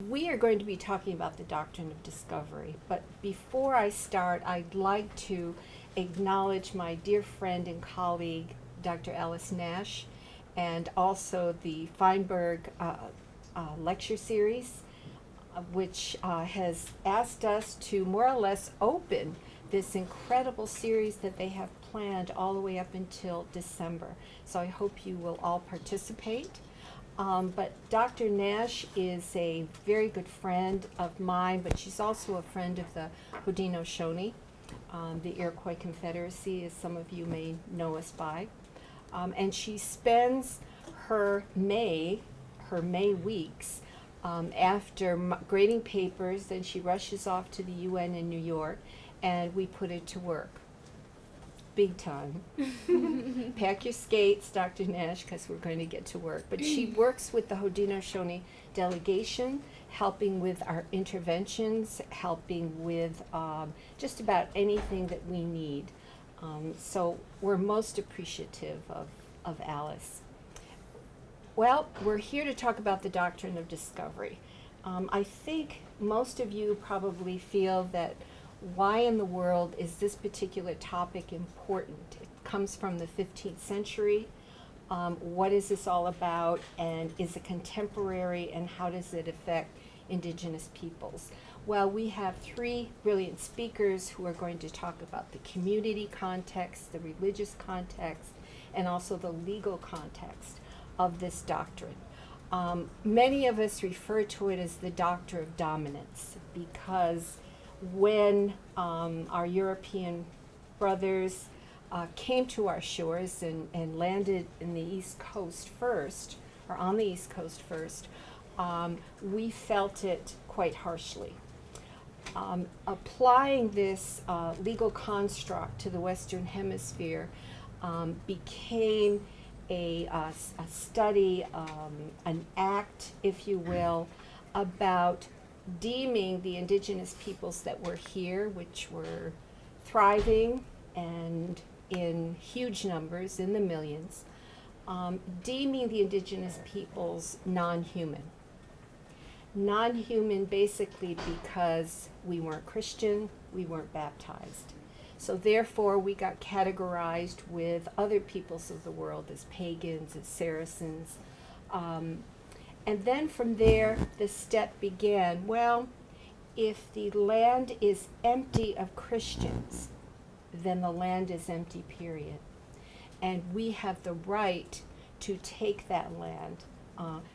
We are going to be talking about the Doctrine of Discovery, but before I start, I'd like to acknowledge my dear friend and colleague, Dr. Alice Nash, and also the Feinberg lecture series, which has asked us to more or less open this incredible series that they have planned all the way up until December. So I hope you will all participate. But Dr. Nash is a very good friend of mine, but she's also a friend of the Haudenosaunee, the Iroquois Confederacy, as some of you may know us by. And she spends her May weeks after grading papers, then she rushes off to the UN in New York, and we put it to work. Big time. Pack your skates, Dr. Nash, because we're going to get to work. But she works with the Haudenosaunee delegation, helping with our interventions, helping with just about anything that we need. So we're most appreciative of Alice. Well, we're here to talk about the Doctrine of Discovery. I think most of you probably feel that why in the world is this particular topic important? It comes from the 15th century. What is this all about, and is it contemporary, and how does it affect Indigenous peoples? Well, we have three brilliant speakers who are going to talk about the community context, the religious context, and also the legal context of this doctrine. Many of us refer to it as the doctrine of dominance, because when our European brothers came to our shores and landed in the East Coast first, or on the East Coast first, we felt it quite harshly. Applying this legal construct to the Western Hemisphere became a study, an act, if you will, about deeming the indigenous peoples that were here, which were thriving and in huge numbers, in the millions, deeming the indigenous peoples non-human. Non-human basically because we weren't Christian, we weren't baptized. So therefore we got categorized with other peoples of the world as pagans, as Saracens. And then from there, the step began, well, if the land is empty of Christians, then the land is empty, period. And we have the right to take that land,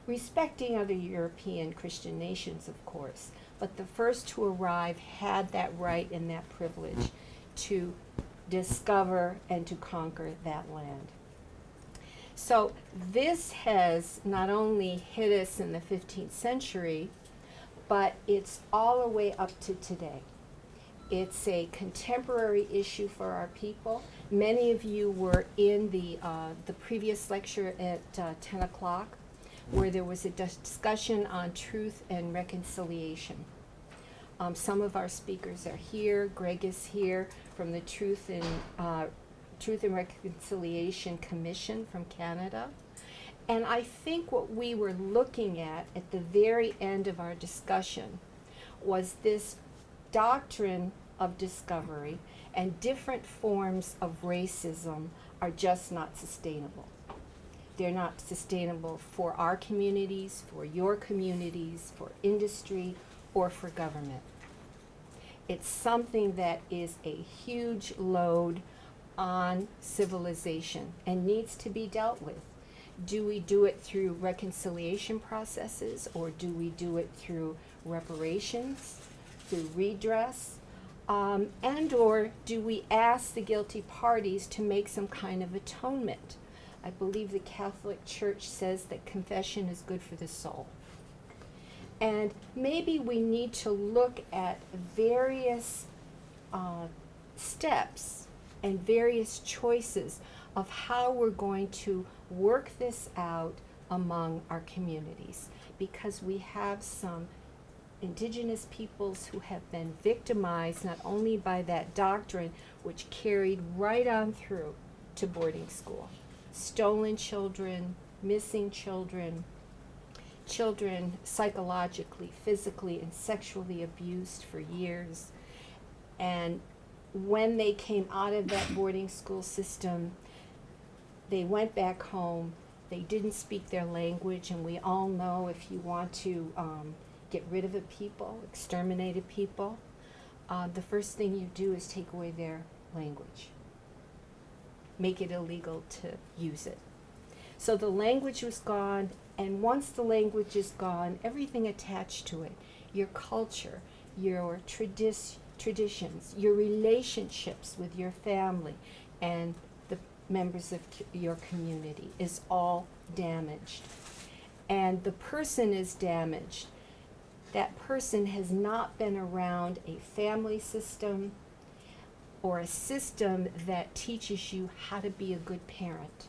respecting other European Christian nations, of course. But the first to arrive had that right and that privilege to discover and to conquer that land. So this has not only hit us in the 15th century, but it's all the way up to today. It's a contemporary issue for our people. Many of you were in the previous lecture at 10 o'clock, where there was a discussion on truth and reconciliation. Some of our speakers are here. Greg is here from the Truth and Reconciliation Commission from Canada. And I think what we were looking at the very end of our discussion was this doctrine of discovery, and different forms of racism are just not sustainable. They're not sustainable for our communities, for your communities, for industry, or for government. It's something that is a huge load on civilization and needs to be dealt with. Do we do it through reconciliation processes, or do we do it through reparations, through redress, and or do we ask the guilty parties to make some kind of atonement? I believe the Catholic Church says that confession is good for the soul. And maybe we need to look at various steps and various choices of how we're going to work this out among our communities, because we have some indigenous peoples who have been victimized not only by that doctrine, which carried right on through to boarding school. Stolen children, missing children, children psychologically, physically, and sexually abused for years. And when they came out of that boarding school system, they went back home. They didn't speak their language, and we all know if you want to get rid of a people, exterminate a people, the first thing you do is take away their language. Make it illegal to use it. So the language was gone, and once the language is gone, everything attached to it, your culture, your traditions, your relationships with your family, and the members of your community is all damaged. And the person is damaged. That person has not been around a family system or a system that teaches you how to be a good parent.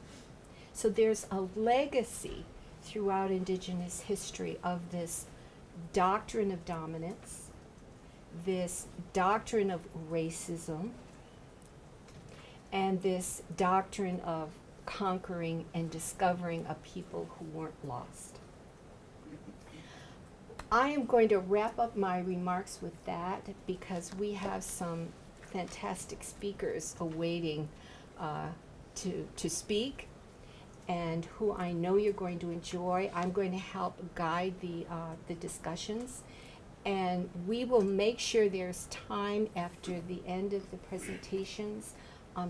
So there's a legacy throughout Indigenous history of this doctrine of dominance, this doctrine of racism, and this doctrine of conquering and discovering a people who weren't lost. I am going to wrap up my remarks with that because we have some fantastic speakers awaiting to speak, and who I know you're going to enjoy. I'm going to help guide the discussions, and we will make sure there's time after the end of the presentations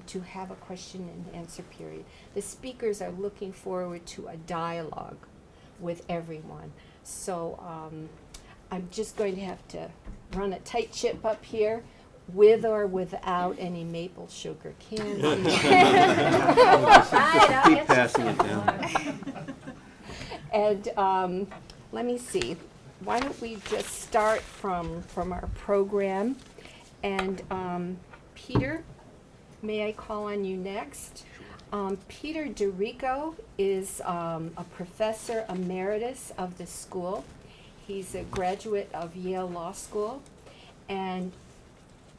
to have a question and answer period. The speakers are looking forward to a dialogue with everyone. So I'm just going to have to run a tight ship up here, with or without any maple sugar candy. Keep passing it down. And let me see. Why don't we just start from our program? And Peter, may I call on you next? Peter DeRico is a professor emeritus of the school. He's a graduate of Yale Law School and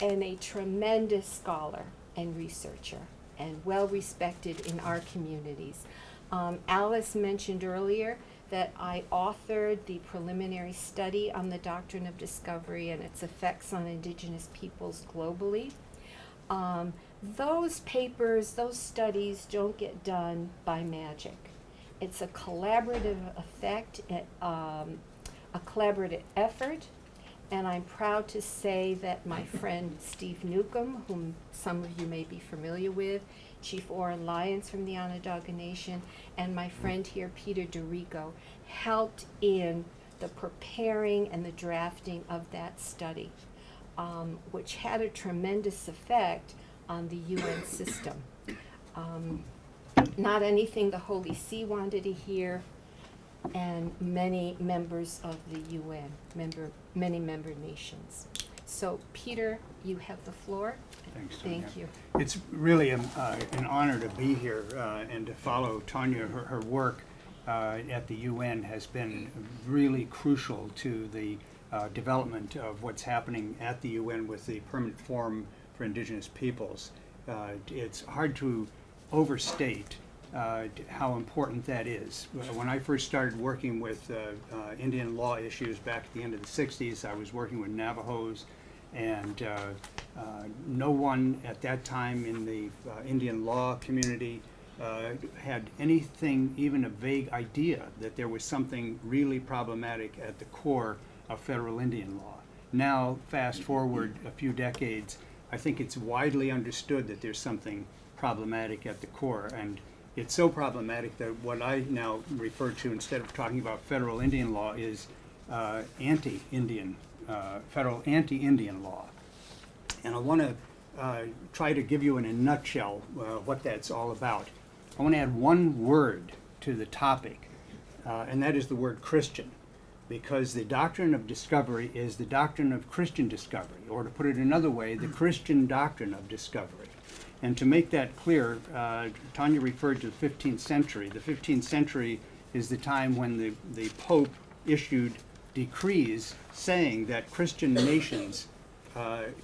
a tremendous scholar and researcher and well respected in our communities. Alice mentioned earlier that I authored the preliminary study on the Doctrine of Discovery and its effects on Indigenous peoples globally. Those papers, those studies don't get done by magic. It's a collaborative effect, a collaborative effort, and I'm proud to say that my friend Steve Newcomb, whom some of you may be familiar with, Chief Oren Lyons from the Onondaga Nation, and my friend here, Peter DeRico, helped in the preparing and the drafting of that study, which had a tremendous effect on the UN system. Not anything the Holy See wanted to hear, and many members of the UN, many member nations. So Peter, you have the floor. Thanks, Tonya. Thank you. It's really an honor to be here and to follow Tonya. Her work at the UN has been really crucial to the development of what's happening at the UN with the Permanent Forum for Indigenous Peoples. It's hard to overstate how important that is. When I first started working with Indian law issues back at the end of the 60s, I was working with Navajos, and no one at that time in the Indian law community had anything, even a vague idea that there was something really problematic at the core of federal Indian law. Now, fast forward a few decades, I think it's widely understood that there's something problematic at the core, and it's so problematic that what I now refer to, instead of talking about federal Indian law, is anti-Indian, federal anti-Indian law. And I want to try to give you in a nutshell what that's all about. I want to add one word to the topic, and that is the word Christian, because the doctrine of discovery is the doctrine of Christian discovery, or to put it another way, the Christian doctrine of discovery. And to make that clear, Tonya referred to the 15th century. The 15th century is the time when the Pope issued decrees saying that Christian nations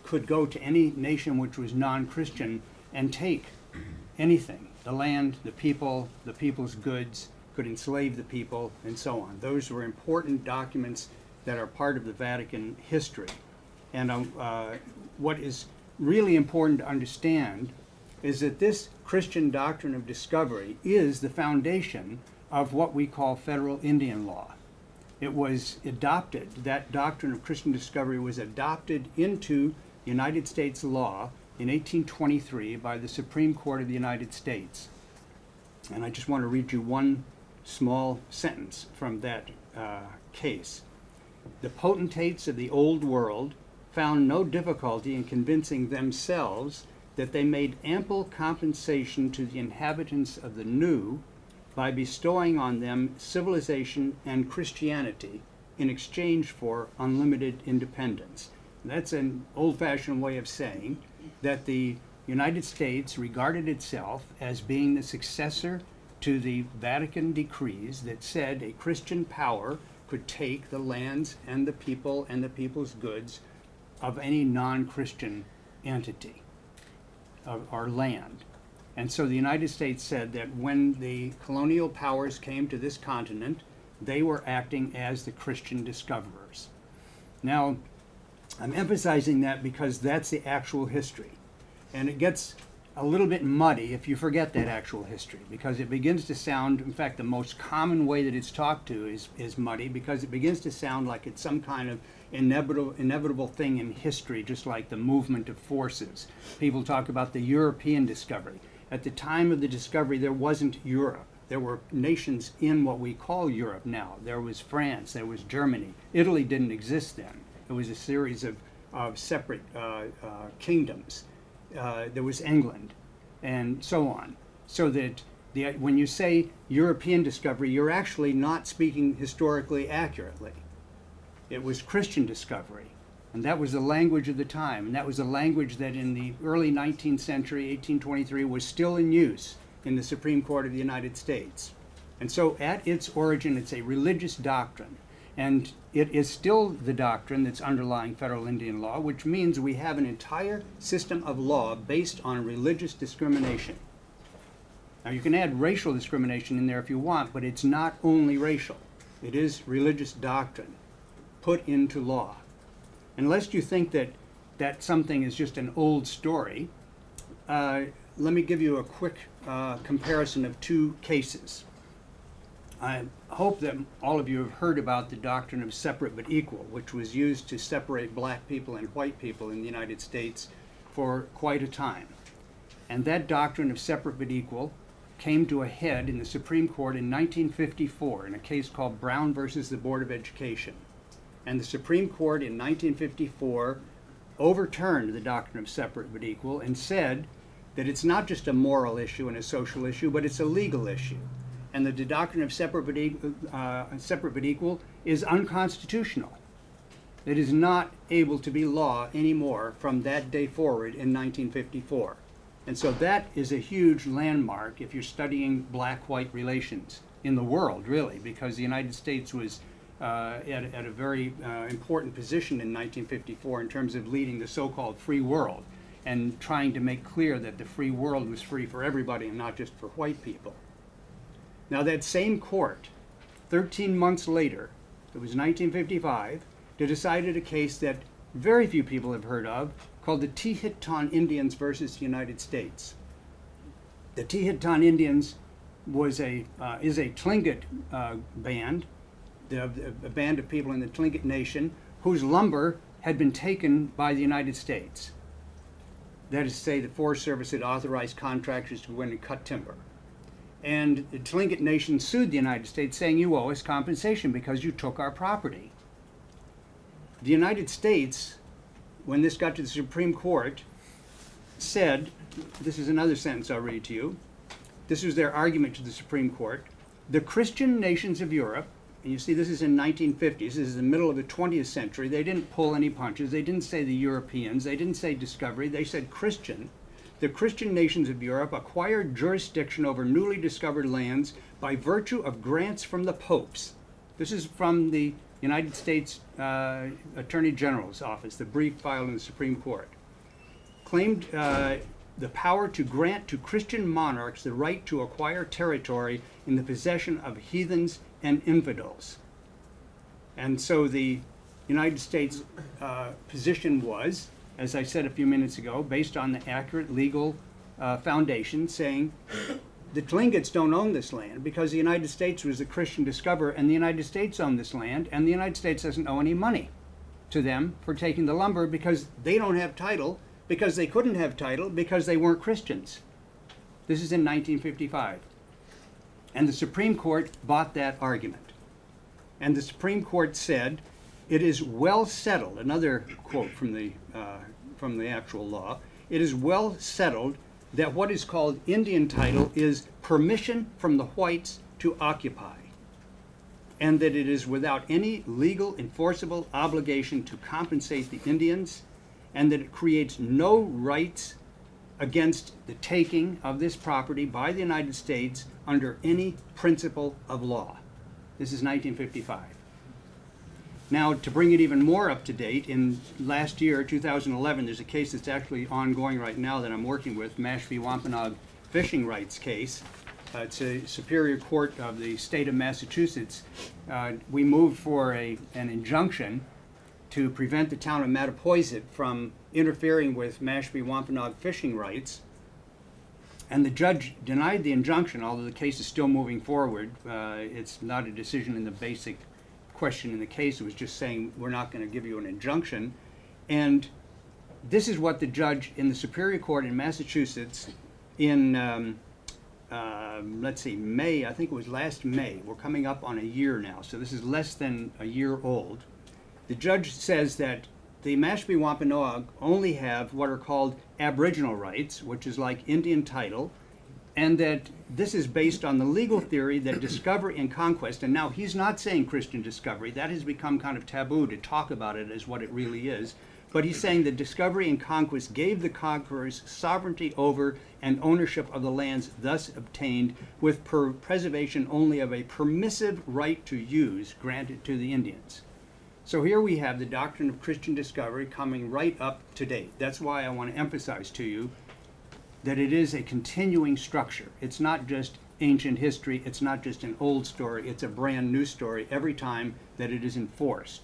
could go to any nation which was non-Christian and take anything, the land, the people, the people's goods, could enslave the people, and so on. Those were important documents that are part of the Vatican history. And what is really important to understand is that this Christian doctrine of discovery is the foundation of what we call federal Indian law. It was adopted, that doctrine of Christian discovery was adopted into United States law in 1823 by the Supreme Court of the United States. And I just want to read you one small sentence from that case. The potentates of the old world found no difficulty in convincing themselves that they made ample compensation to the inhabitants of the new by bestowing on them civilization and Christianity in exchange for unlimited independence. That's an old-fashioned way of saying that the United States regarded itself as being the successor to the Vatican decrees that said a Christian power could take the lands and the people and the people's goods of any non-Christian entity or land. And so the United States said that when the colonial powers came to this continent, they were acting as the Christian discoverers. Now, I'm emphasizing that because that's the actual history. And it gets a little bit muddy if you forget that actual history, because it begins to sound, in fact, the most common way that it's talked to is muddy, because it begins to sound like it's some kind of inevitable thing in history, just like the movement of forces. People talk about the European discovery. At the time of the discovery, there wasn't Europe. There were nations in what we call Europe now. There was France, there was Germany. Italy didn't exist then. It was a series of separate kingdoms. There was England, and so on. So that when you say European discovery, you're actually not speaking historically accurately. It was Christian discovery, and that was the language of the time, and that was the language that in the early 19th century, 1823, was still in use in the Supreme Court of the United States. And so at its origin, it's a religious doctrine. And it is still the doctrine that's underlying federal Indian law, which means we have an entire system of law based on religious discrimination. Now, you can add racial discrimination in there if you want, but it's not only racial. It is religious doctrine put into law. Unless you think that something is just an old story, let me give you a quick comparison of two cases. I hope that all of you have heard about the doctrine of separate but equal, which was used to separate black people and white people in the United States for quite a time. And that doctrine of separate but equal came to a head in the Supreme Court in 1954 in a case called Brown versus the Board of Education. And the Supreme Court in 1954 overturned the doctrine of separate but equal and said that it's not just a moral issue and a social issue, but it's a legal issue. And the doctrine of separate but equal is unconstitutional. It is not able to be law anymore from that day forward in 1954. And so that is a huge landmark if you're studying black-white relations in the world, really, because the United States was at a very important position in 1954 in terms of leading the so-called free world and trying to make clear that the free world was free for everybody and not just for white people. Now, that same court, 13 months later, it was 1955, decided a case that very few people have heard of, called the Tehitton Indians versus the United States. The Tehitton Indians is a Tlingit band, a band of people in the Tlingit Nation, whose lumber had been taken by the United States. That is to say, the Forest Service had authorized contractors to go in and cut timber. And the Tlingit Nation sued the United States, saying, you owe us compensation because you took our property. The United States, when this got to the Supreme Court, said, this is another sentence I'll read to you. This was their argument to the Supreme Court. The Christian nations of Europe, and you see this is in 1950s, this is the middle of the 20th century, they didn't pull any punches, they didn't say the Europeans, they didn't say discovery, they said Christian. The Christian nations of Europe acquired jurisdiction over newly discovered lands by virtue of grants from the popes. This is from the United States Attorney General's office, the brief filed in the Supreme Court. Claimed the power to grant to Christian monarchs the right to acquire territory in the possession of heathens and infidels. And so the United States position was, as I said a few minutes ago, based on the accurate legal foundation, saying the Tlingits don't own this land because the United States was the Christian discoverer, and the United States owned this land, and the United States doesn't owe any money to them for taking the lumber because they don't have title, because they couldn't have title, because they weren't Christians. This is in 1955. And the Supreme Court bought that argument. And the Supreme Court said, it is well settled, another quote from the actual law, it is well settled that what is called Indian title is permission from the whites to occupy, and that it is without any legal enforceable obligation to compensate the Indians, and that it creates no rights against the taking of this property by the United States under any principle of law. This is 1955. Now, to bring it even more up to date, in last year, 2011, there's a case that's actually ongoing right now that I'm working with, Mashpee Wampanoag fishing rights case. It's a Superior Court of the state of Massachusetts. We moved for an injunction to prevent the town of Mattapoisett from interfering with Mashpee Wampanoag fishing rights. And the judge denied the injunction, although the case is still moving forward. It's not a decision in the basic question in the case. It was just saying, we're not going to give you an injunction. And this is what the judge in the Superior Court in Massachusetts in, let's see, May, I think it was last May. We're coming up on a year now, so this is less than a year old. The judge says that the Mashpee Wampanoag only have what are called Aboriginal rights, which is like Indian title, and that this is based on the legal theory that discovery and conquest, and now he's not saying Christian discovery, that has become kind of taboo to talk about it as what it really is, but he's saying that discovery and conquest gave the conquerors sovereignty over and ownership of the lands thus obtained with preservation only of a permissive right to use granted to the Indians. So here we have the doctrine of Christian discovery coming right up to date. That's why I want to emphasize to you that it is a continuing structure. It's not just ancient history, it's not just an old story, it's a brand new story every time that it is enforced.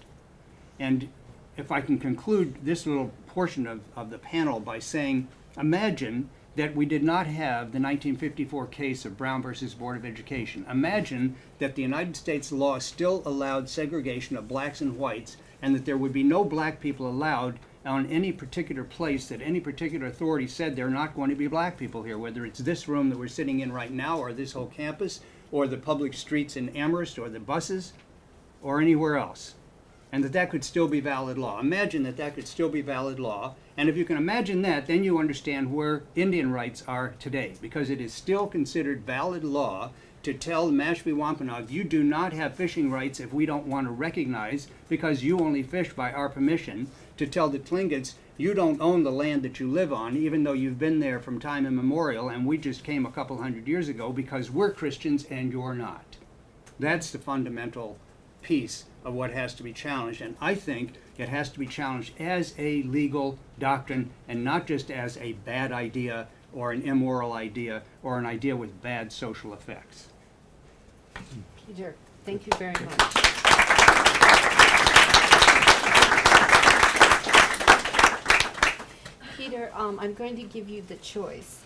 And if I can conclude this little portion of the panel by saying, imagine that we did not have the 1954 case of Brown versus Board of Education. Imagine that the United States law still allowed segregation of blacks and whites, and that there would be no black people allowed on any particular place, that any particular authority said there are not going to be black people here, whether it's this room that we're sitting in right now, or this whole campus, or the public streets in Amherst, or the buses, or anywhere else. And that could still be valid law. Imagine that could still be valid law. And if you can imagine that, then you understand where Indian rights are today, because it is still considered valid law to tell the Mashpee Wampanoag, you do not have fishing rights if we don't want to recognize, because you only fish by our permission, to tell the Tlingits, you don't own the land that you live on, even though you've been there from time immemorial, and we just came a couple hundred years ago because we're Christians and you're not. That's the fundamental piece of what has to be challenged, and I think it has to be challenged as a legal doctrine and not just as a bad idea or an immoral idea or an idea with bad social effects. Peter, thank you very much. Peter, I'm going to give you the choice.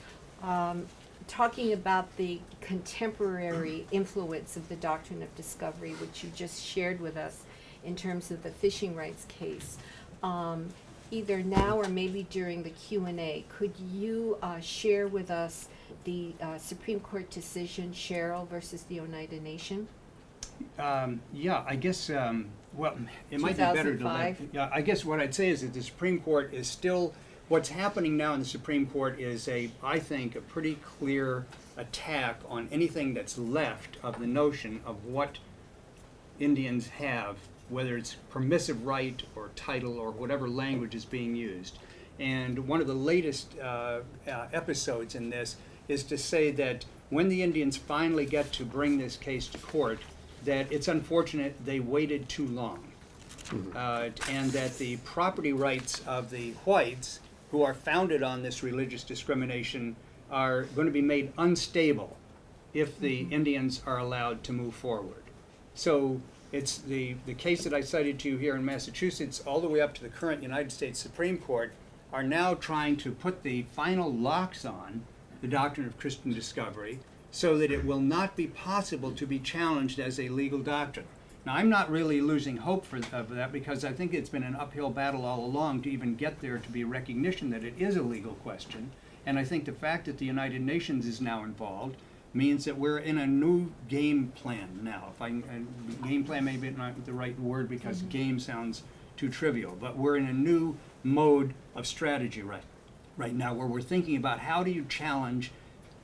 Talking about the contemporary influence of the Doctrine of Discovery, which you just shared with us in terms of the fishing rights case, either now or maybe during the Q&A, could you share with us the Supreme Court decision, Sherrill versus the Oneida Nation? Yeah, I guess, well, it might be better to let, yeah, I guess what I'd say is that the Supreme Court is still, what's happening now in the Supreme Court is I think, a pretty clear attack on anything that's left of the notion of what Indians have, whether it's permissive right or title or whatever language is being used. And one of the latest episodes in this is to say that when the Indians finally get to bring this case to court, that it's unfortunate they waited too long. And that the property rights of the whites who are founded on this religious discrimination are going to be made unstable if the Indians are allowed to move forward. So it's the case that I cited to you here in Massachusetts, all the way up to the current United States Supreme Court, are now trying to put the final locks on the doctrine of Christian discovery so that it will not be possible to be challenged as a legal doctrine. Now, I'm not really losing hope of that, because I think it's been an uphill battle all along to even get there to be recognition that it is a legal question. And I think the fact that the United Nations is now involved means that we're in a new game plan now. Game plan may be not the right word, because game sounds too trivial, but we're in a new mode of strategy right now, where we're thinking about how do you challenge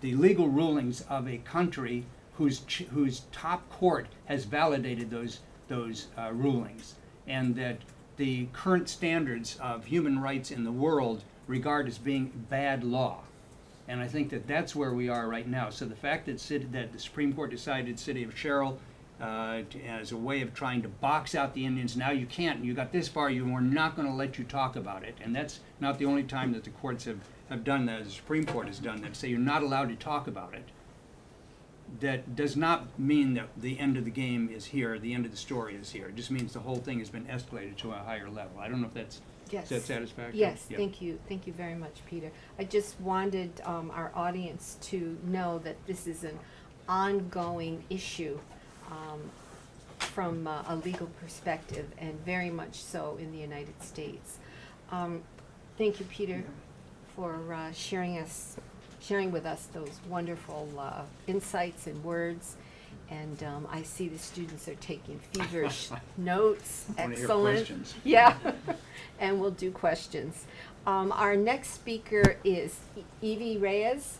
the legal rulings of a country whose top court has validated those rulings, and that the current standards of human rights in the world regard as being bad law. And I think that that's where we are right now. So the fact that the Supreme Court decided City of Sherrill as a way of trying to box out the Indians, now you can't, you got this far, we're not going to let you talk about it. And that's not the only time that the courts have done that, the Supreme Court has done that, say you're not allowed to talk about it. That does not mean that the end of the game is here, the end of the story is here. It just means the whole thing has been escalated to a higher level. I don't know if that's Yes. Is that satisfactory? Yes, Yeah. thank you very much, Peter. I just wanted our audience to know that this is an ongoing issue from a legal perspective, and very much so in the United States. Thank you, Peter, for sharing with us those wonderful insights and words. And I see the students are taking feverish notes. I wanna hear Excellent. questions. Yeah, and we'll do questions. Our next speaker is Evy Reyes.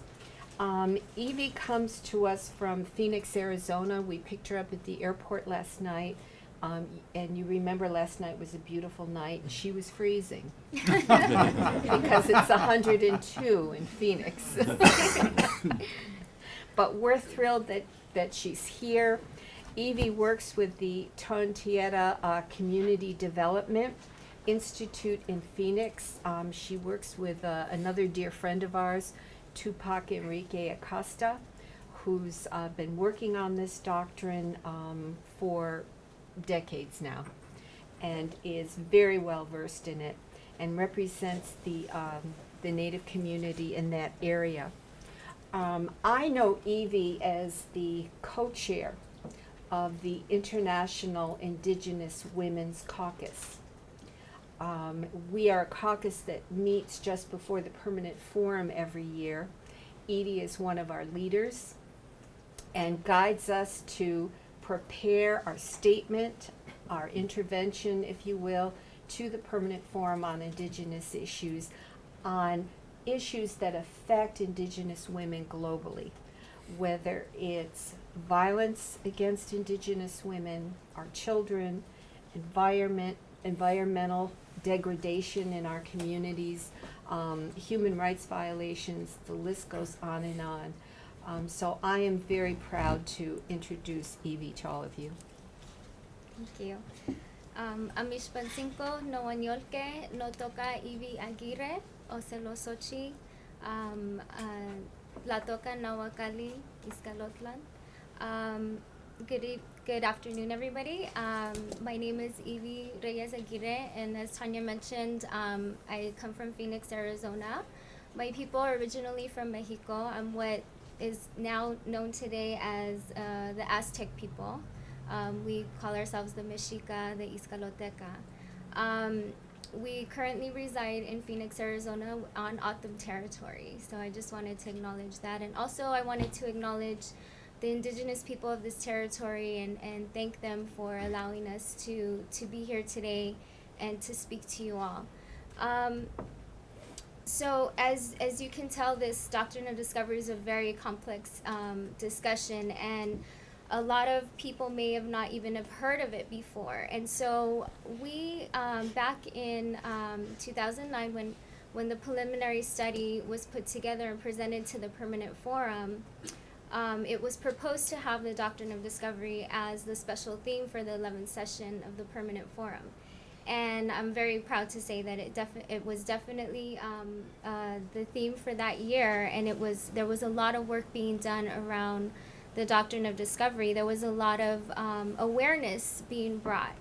Evy comes to us from Phoenix, Arizona. We picked her up at the airport last night. And you remember last night was a beautiful night. She was freezing because it's 102 in Phoenix. But we're thrilled that she's here. Evy works with the Tonya Community Development Institute in Phoenix. She works with another dear friend of ours, Tupac Enrique Acosta, who's been working on this doctrine for decades now, and is very well versed in it, and represents the Native community in that area. I know Evy as the co-chair of the International Indigenous Women's Caucus. We are a caucus that meets just before the permanent forum every year. Evy is one of our leaders and guides us to prepare our statement, our intervention, if you will, to the permanent forum on Indigenous issues, on issues that affect Indigenous women globally, whether it's violence against Indigenous women, our children, environmental degradation in our communities, human rights violations, the list goes on and on. So I am very proud to introduce Evy to all of you. Thank you. Amishpan 5 no Wanyolke no toca Evy Aguirre o Celosochi La toca Nawakali Iscalotlan. Good afternoon, everybody. My name is Evy Reyes Aguirre, and as Tonya mentioned, I come from Phoenix, Arizona. My people are originally from Mexico. I'm what is now known today as the Aztec people. We call ourselves the Mexica, the Iscaloteca. We currently reside in Phoenix, Arizona on O'odham territory. So I just wanted to acknowledge that. And also I wanted to acknowledge the Indigenous people of this territory and thank them for allowing us to be here today and to speak to you all. So as you can tell, this Doctrine of Discovery is a very complex discussion, and a lot of people may have not even have heard of it before. And so we, back in 2009, when the preliminary study was put together and presented to the Permanent Forum, it was proposed to have the Doctrine of Discovery as the special theme for the 11th session of the Permanent Forum. And I'm very proud to say that it was definitely the theme for that year, and there was a lot of work being done around the Doctrine of Discovery. There was a lot of awareness being brought.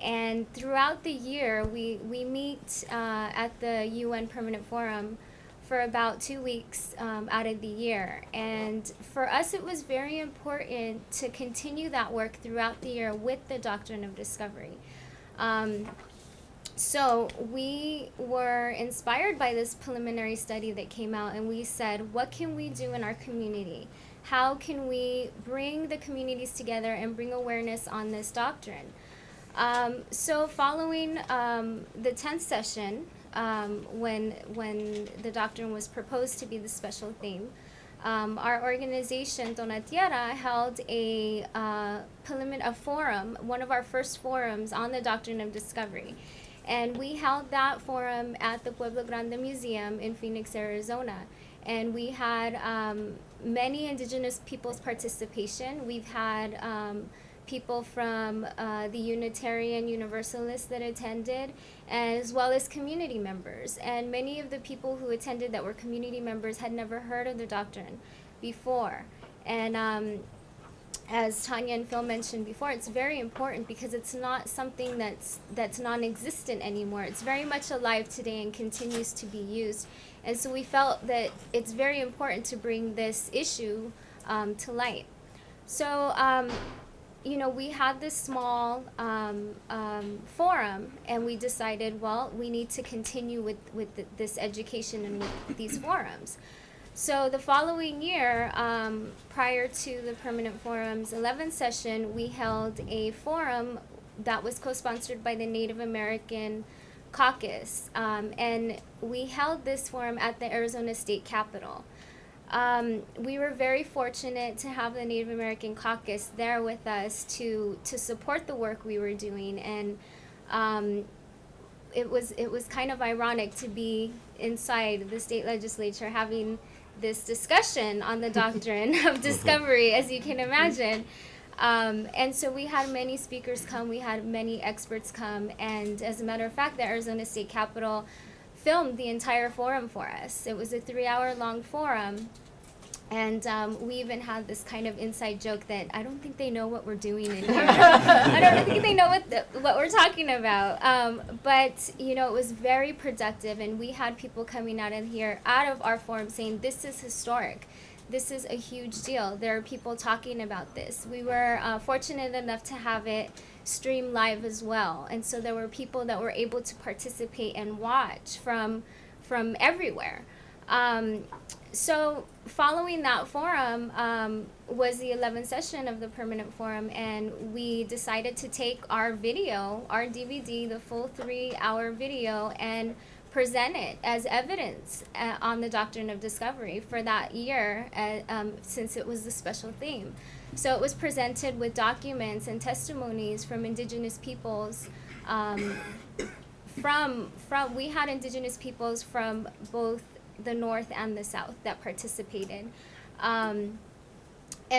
And throughout the year, we meet at the UN Permanent Forum for about 2 weeks out of the year. And for us, it was very important to continue that work throughout the year with the Doctrine of Discovery. So we were inspired by this preliminary study that came out, and we said, what can we do in our community? How can we bring the communities together and bring awareness on this doctrine? So following the 10th session, when the doctrine was proposed to be the special theme, our organization, Tonya, held a forum, one of our first forums on the Doctrine of Discovery. And we held that forum at the Pueblo Grande Museum in Phoenix, Arizona. And we had many Indigenous people's participation. We've had people from the Unitarian Universalists that attended, as well as community members. And many of the people who attended that were community members had never heard of the doctrine before. And as Tonya and Phil mentioned before, it's very important because it's not something that's non-existent anymore. It's very much alive today and continues to be used. And so we felt that it's very important to bring this issue to light. So, we had this small forum, and we decided, well, we need to continue with this education and with these forums. So the following year, prior to the Permanent Forum's 11th session, we held a forum that was co-sponsored by the Native American Caucus, and we held this forum at the Arizona State Capitol. We were very fortunate to have the Native American Caucus there with us to support the work we were doing, and it was kind of ironic to be inside the state legislature having this discussion on the Doctrine of Discovery, as you can imagine. And so we had many speakers come, we had many experts come, and as a matter of fact, the Arizona State Capitol filmed the entire forum for us. It was a 3-hour-long forum, and we even had this kind of inside joke that I don't think they know what we're doing in here. I don't think they know what we're talking about. But it was very productive, and we had people coming out of our forum saying, this is historic. This is a huge deal. There are people talking about this. We were fortunate enough to have it stream live as well, and so there were people that were able to participate and watch from everywhere. So following that forum was the 11th session of the Permanent Forum, and we decided to take our video, our DVD, the full 3-hour video, and present it as evidence on the Doctrine of Discovery for that year, since it was the special theme. So it was presented with documents and testimonies from Indigenous peoples. We had Indigenous peoples from both the North and the South that participated. And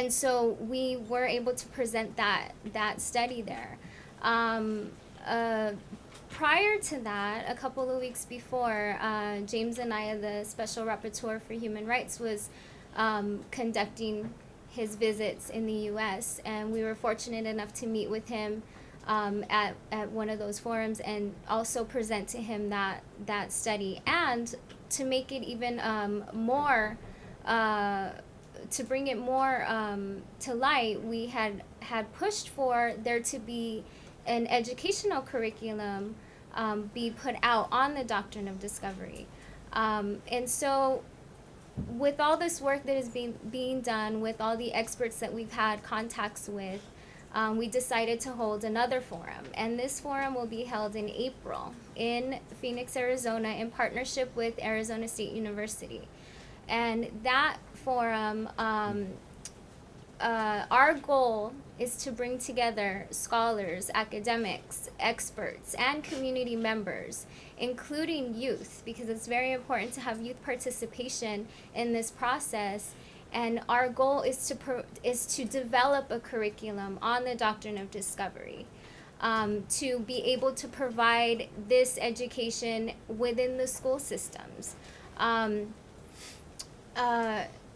so we were able to present that study there. Prior to that, a couple of weeks before, James Anaya, the Special Rapporteur for Human Rights, was conducting his visits in the U.S., and we were fortunate enough to meet with him at one of those forums and also present to him that study. And to make it even more, to bring it more to light, we had pushed for there to be an educational curriculum be put out on the Doctrine of Discovery. And so with all this work that is being done, with all the experts that we've had contacts with, we decided to hold another forum. And this forum will be held in April in Phoenix, Arizona, in partnership with Arizona State University. And that forum, our goal is to bring together scholars, academics, experts, and community members, including youth, because it's very important to have youth participation in this process. And our goal is to develop a curriculum on the Doctrine of Discovery. to be able to provide this education within the school systems.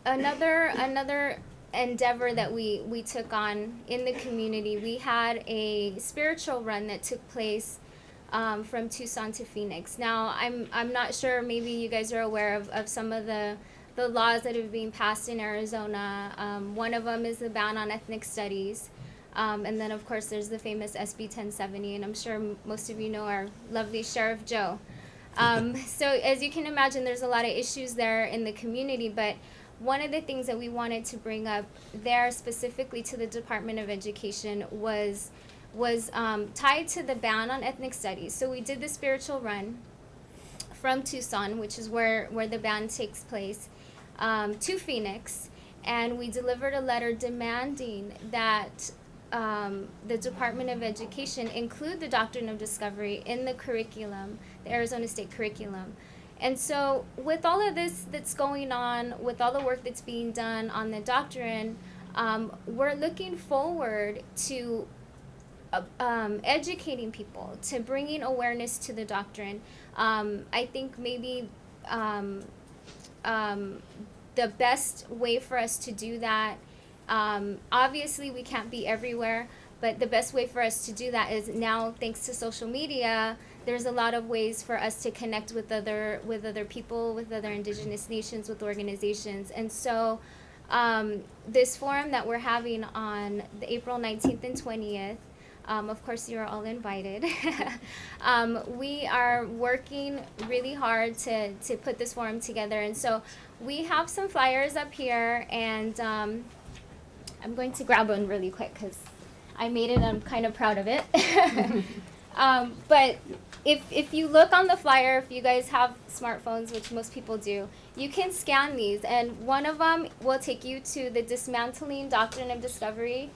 Another endeavor that we took on in the community, we had a spiritual run that took place from Tucson to Phoenix. Now, I'm not sure, maybe you guys are aware of some of the laws that have been passed in Arizona. One of them is the ban on ethnic studies. And then, of course, there's the famous SB 1070, and I'm sure most of you know our lovely Sheriff Joe. So as you can imagine, there's a lot of issues there in the community, but one of the things that we wanted to bring up there specifically to the Department of Education was tied to the ban on ethnic studies. So we did the spiritual run from Tucson, which is where the ban takes place, to Phoenix, and we delivered a letter demanding that the Department of Education include the Doctrine of Discovery in the curriculum, the Arizona State curriculum. And so with all of this that's going on, with all the work that's being done on the doctrine, we're looking forward to educating people, to bringing awareness to the doctrine. I think maybe the best way for us to do that, obviously we can't be everywhere, but the best way for us to do that is now, thanks to social media, there's a lot of ways for us to connect with other people, with other Indigenous nations, with organizations. And so this forum that we're having on the April 19th and 20th, of course, you're all invited. We are working really hard to put this forum together. And so we have some flyers up here, and I'm going to grab one really quick because I made it and I'm kind of proud of it. But if you look on the flyer, if you guys have smartphones, which most people do, you can scan these, and one of them will take you to the Dismantling Doctrine of Discovery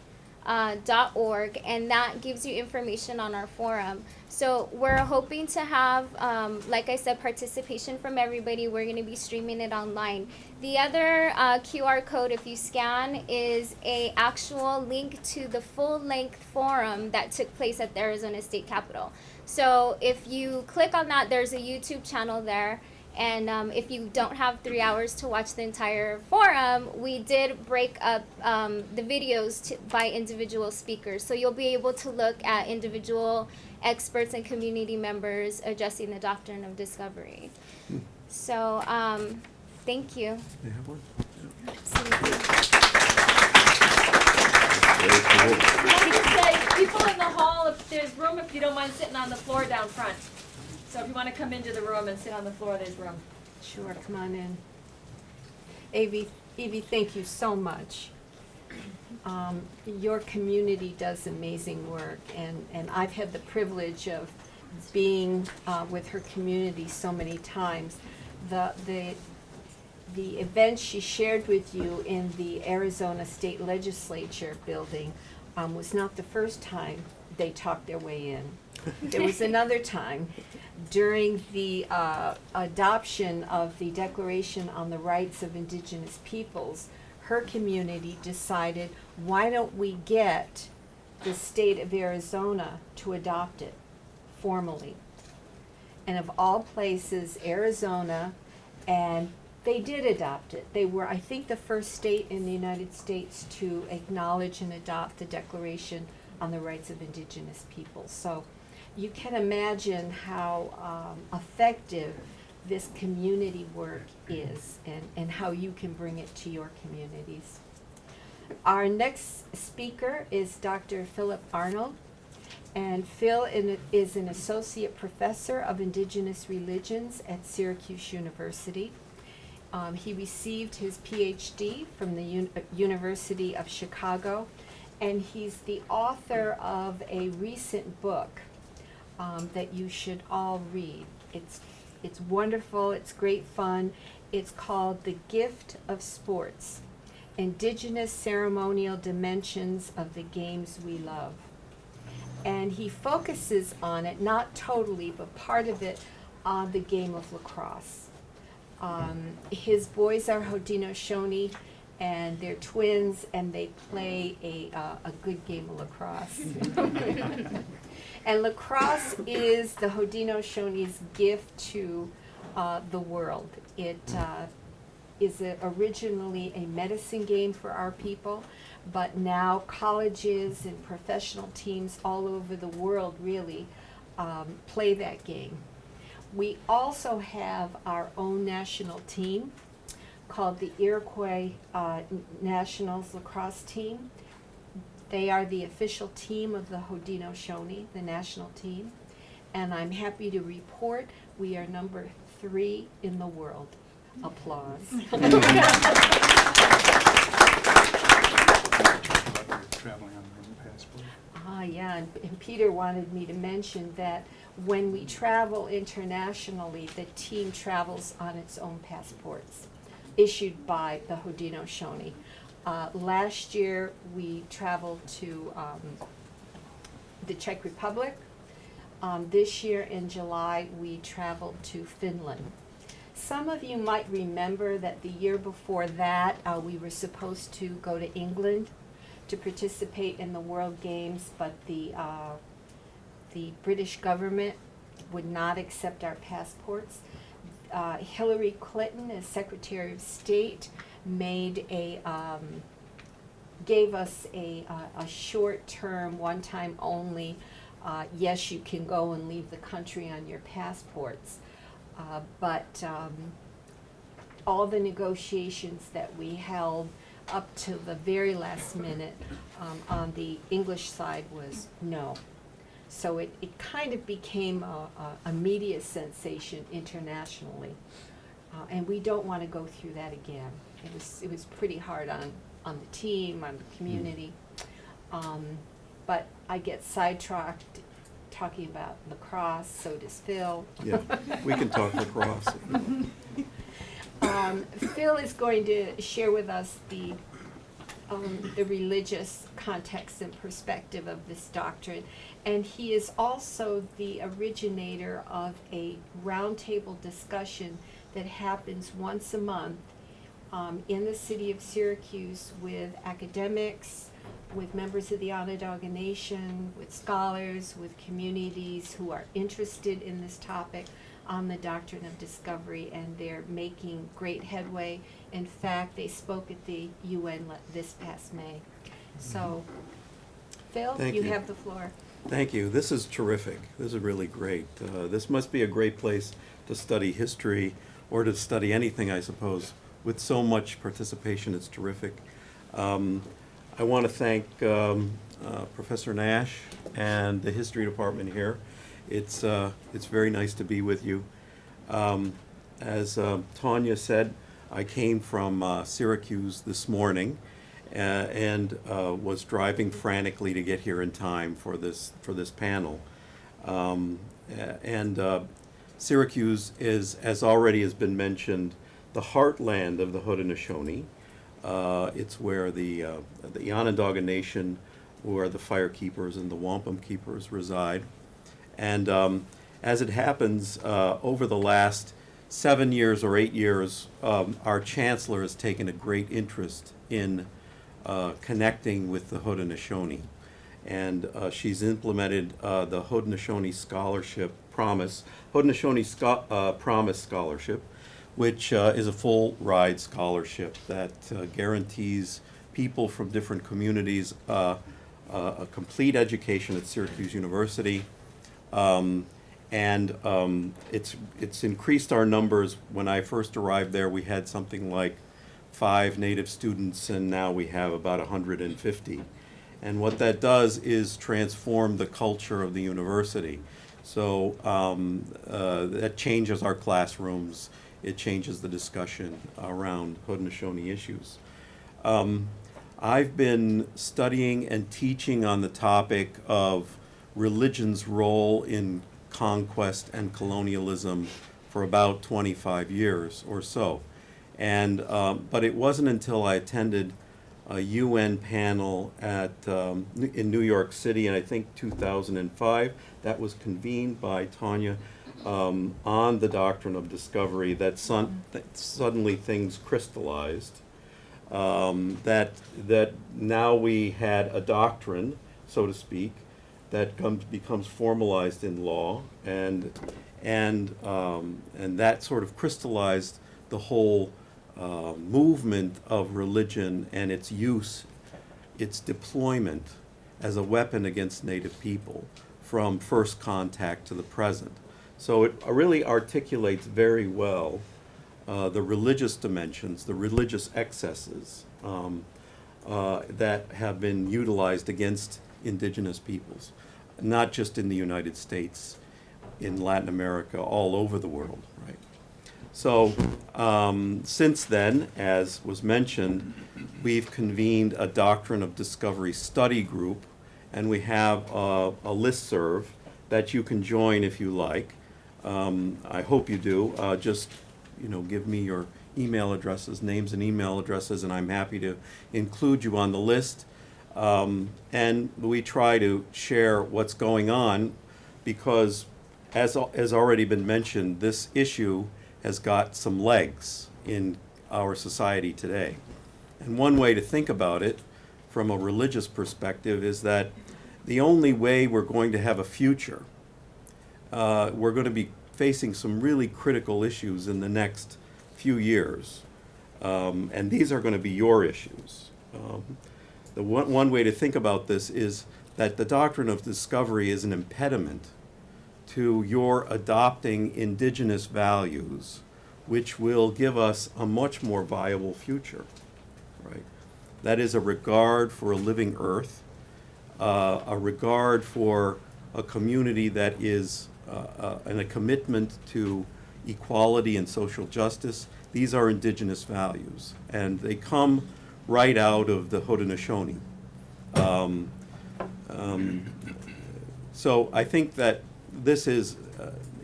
.org, and that gives you information on our forum. So we're hoping to have, like I said, participation from everybody. We're going to be streaming it online. The other QR code, if you scan, is a actual link to the full-length forum that took place at the Arizona State Capitol. So if you click on that, there's a YouTube channel there. And if you don't have 3 hours to watch the entire forum, we did break up the videos by individual speakers. So you'll be able to look at individual experts and community members addressing the Doctrine of Discovery. So thank you. They have one? Absolutely. I just say, people in the hall, if there's room, if you don't mind sitting on the floor down front. So if you want to come into the room and sit on the floor, there's room. Sure, come on in. Evy, thank you so much. Your community does amazing work, and I've had the privilege of being with her community so many times. The event she shared with you in the Arizona State Legislature building was not the first time they talked their way in. There was another time during the adoption of the Declaration on the Rights of Indigenous Peoples. Her community decided, why don't we get the state of Arizona to adopt it formally? And of all places, Arizona, and they did adopt it. They were, I think, the first state in the United States to acknowledge and adopt the Declaration on the Rights of Indigenous Peoples. So you can imagine how effective this community work is, and how you can bring it to your communities. Our next speaker is Dr. Philip Arnold, and Phil is an associate professor of Indigenous religions at Syracuse University. He received his PhD from the University of Chicago, and he's the author of a recent book that you should all read. It's wonderful, it's great fun. It's called The Gift of Sports: Indigenous Ceremonial Dimensions of the Games We Love. And he focuses on it, not totally, but part of it, on the game of lacrosse. His boys are Haudenosaunee, and they're twins, and they play a good game of lacrosse. And lacrosse is the Haudenosaunee gift to the world. It is originally a medicine game for our people, but now colleges and professional teams all over the world really play that game. We also have our own national team called the Iroquois Nationals Lacrosse Team. They are the official team of the Haudenosaunee, the national team, and I'm happy to report we are number 3 in the world. Applause. Traveling on their own passport. Yeah, and Peter wanted me to mention that when we travel internationally, the team travels on its own passports, issued by the Haudenosaunee. Last year, we traveled to the Czech Republic. This year in July, we traveled to Finland. Some of you might remember that the year before that, we were supposed to go to England to participate in the World Games, but the British government would not accept our passports. Hillary Clinton, as Secretary of State, gave us a short-term, one-time only, yes, you can go and leave the country on your passports. But all the negotiations that we held up to the very last minute on the English side was no. So it kind of became a media sensation internationally. And we don't want to go through that again. It was pretty hard on the team, on the community. But I get sidetracked talking about lacrosse, so does Phil. Yeah, we can talk lacrosse. Phil is going to share with us the religious context and perspective of this doctrine, and he is also the originator of a roundtable discussion that happens once a month in the city of Syracuse with academics, with members of the Onondaga Nation, with scholars, with communities who are interested in this topic on the Doctrine of Discovery, and they're making great headway. In fact, they spoke at the UN this past May. So, Phil, Thank you you. have the floor. Thank you. This is terrific. This is really great. This must be a great place to study history or to study anything, I suppose. With so much participation, it's terrific. I want to thank Professor Nash and the history department here. It's very nice to be with you. As Tonya said, I came from Syracuse this morning and was driving frantically to get here in time for this panel. Syracuse is, as already has been mentioned, the heartland of the Haudenosaunee. It's where the Onondaga Nation, where the fire keepers and the wampum keepers reside. And as it happens, over the last 7 years or 8 years, our chancellor has taken a great interest in connecting with the Haudenosaunee. And she's implemented the Haudenosaunee Scholarship Promise, Promise Scholarship, which is a full ride scholarship that guarantees people from different communities a complete education at Syracuse University. It's increased our numbers. When I first arrived there, we had something like 5 native students, and now we have about 150. And what that does is transform the culture of the university. So that changes our classrooms. It changes the discussion around Haudenosaunee issues. I've been studying and teaching on the topic of religion's role in conquest and colonialism for about 25 years or so. And but it wasn't until I attended a UN panel in New York City in, I think, 2005, that was convened by Tonya, on the Doctrine of Discovery, that suddenly things crystallized. That now we had a doctrine, so to speak, that becomes formalized in law, and that sort of crystallized the whole movement of religion and its use, its deployment as a weapon against Native people from first contact to the present. So it really articulates very well the religious dimensions, the religious excesses that have been utilized against indigenous peoples, not just in the United States, in Latin America, all over the world, right? So since then, as was mentioned, we've convened a Doctrine of Discovery study group, and we have a listserv that you can join if you like. I hope you do. Just give me your email addresses, names and email addresses, and I'm happy to include you on the list. And we try to share what's going on because, as already been mentioned, this issue has got some legs in our society today. And one way to think about it from a religious perspective is that the only way we're going to have a future, we're going to be facing some really critical issues in the next few years. And these are going to be your issues. The one way to think about this is that the Doctrine of Discovery is an impediment to your adopting indigenous values, which will give us a much more viable future, right? That is a regard for a living earth, a regard for a community that is, and a commitment to equality and social justice. These are indigenous values, and they come right out of the Haudenosaunee. So I think that this is,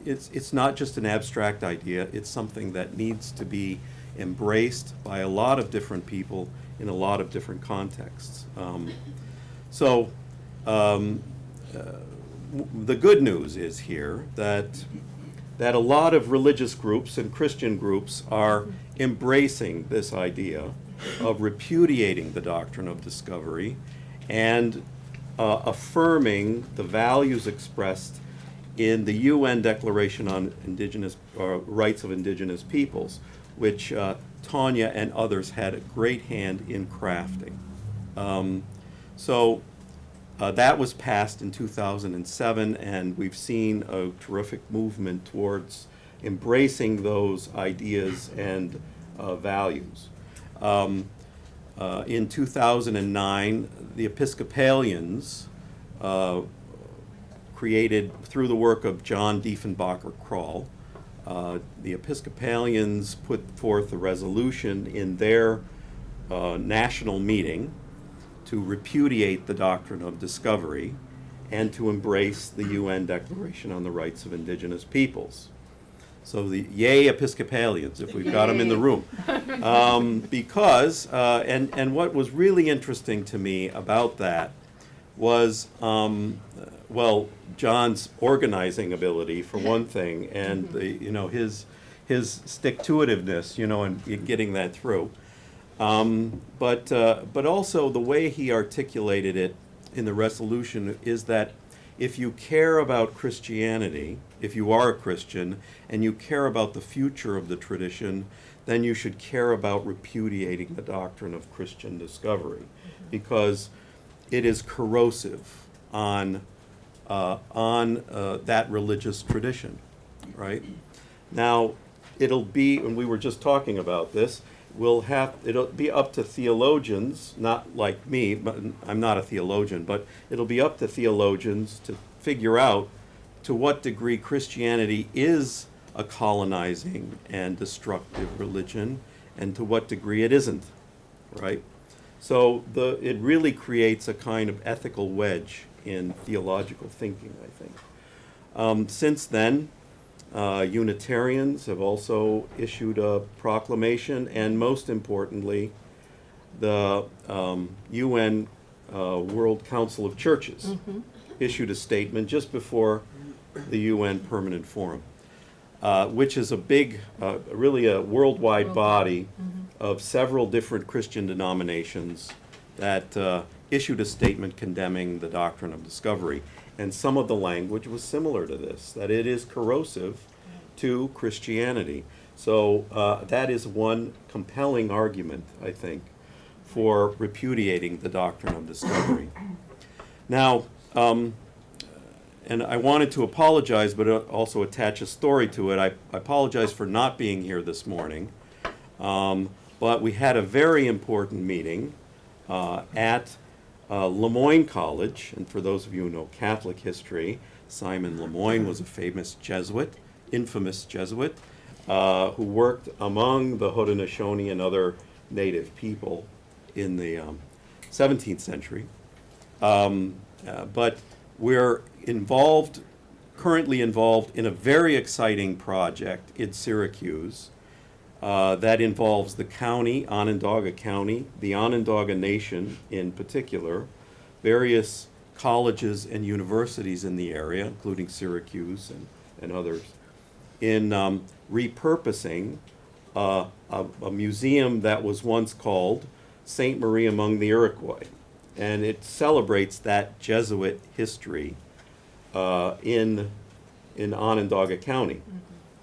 it's not just an abstract idea, it's something that needs to be embraced by a lot of different people in a lot of different contexts. The good news is here that a lot of religious groups and Christian groups are embracing this idea of repudiating the Doctrine of Discovery and affirming the values expressed in the UN Declaration on Indigenous Rights of Indigenous Peoples, which Tonya and others had a great hand in crafting. That was passed in 2007, and we've seen a terrific movement towards embracing those ideas and values. In 2009, the Episcopalians created, through the work of John Diefenbacher Krall, the Episcopalians put forth a resolution in their national meeting to repudiate the Doctrine of Discovery and to embrace the UN Declaration on the Rights of Indigenous Peoples. So the yay Episcopalians, if we've got them in the room. Because, and what was really interesting to me about that was, well, John's organizing ability for one thing, and his stick-to-itiveness, and getting that through. But also the way he articulated it in the resolution is that if you care about Christianity, if you are a Christian, and you care about the future of the tradition, then you should care about repudiating the doctrine of Christian discovery, because it is corrosive on that religious tradition, right? Now, it'll be, and we were just talking about this, it'll be up to theologians, not like me, but I'm not a theologian, but it'll be up to theologians to figure out to what degree Christianity is a colonizing and destructive religion, and to what degree it isn't, right? So it really creates a kind of ethical wedge in theological thinking, I think. Since then, Unitarians have also issued a proclamation, and most importantly, the UN World Council of Churches issued a statement just before the UN Permanent Forum, which is a big, really a worldwide body of several different Christian denominations that issued a statement condemning the Doctrine of Discovery. And some of the language was similar to this, that it is corrosive to Christianity. So that is one compelling argument, I think, for repudiating the doctrine of discovery. Now, and I wanted to apologize, but also attach a story to it. I apologize for not being here this morning, but we had a very important meeting at Lemoyne College, and for those of you who know Catholic history, Simon Lemoyne was a famous Jesuit, infamous Jesuit, who worked among the Haudenosaunee and other native people in the 17th century. But we're currently involved in a very exciting project in Syracuse that involves the county, Onondaga County, the Onondaga Nation in particular, various colleges and universities in the area, including Syracuse and others, in repurposing a museum that was once called Sainte Marie among the Iroquois. And it celebrates that Jesuit history in Onondaga County.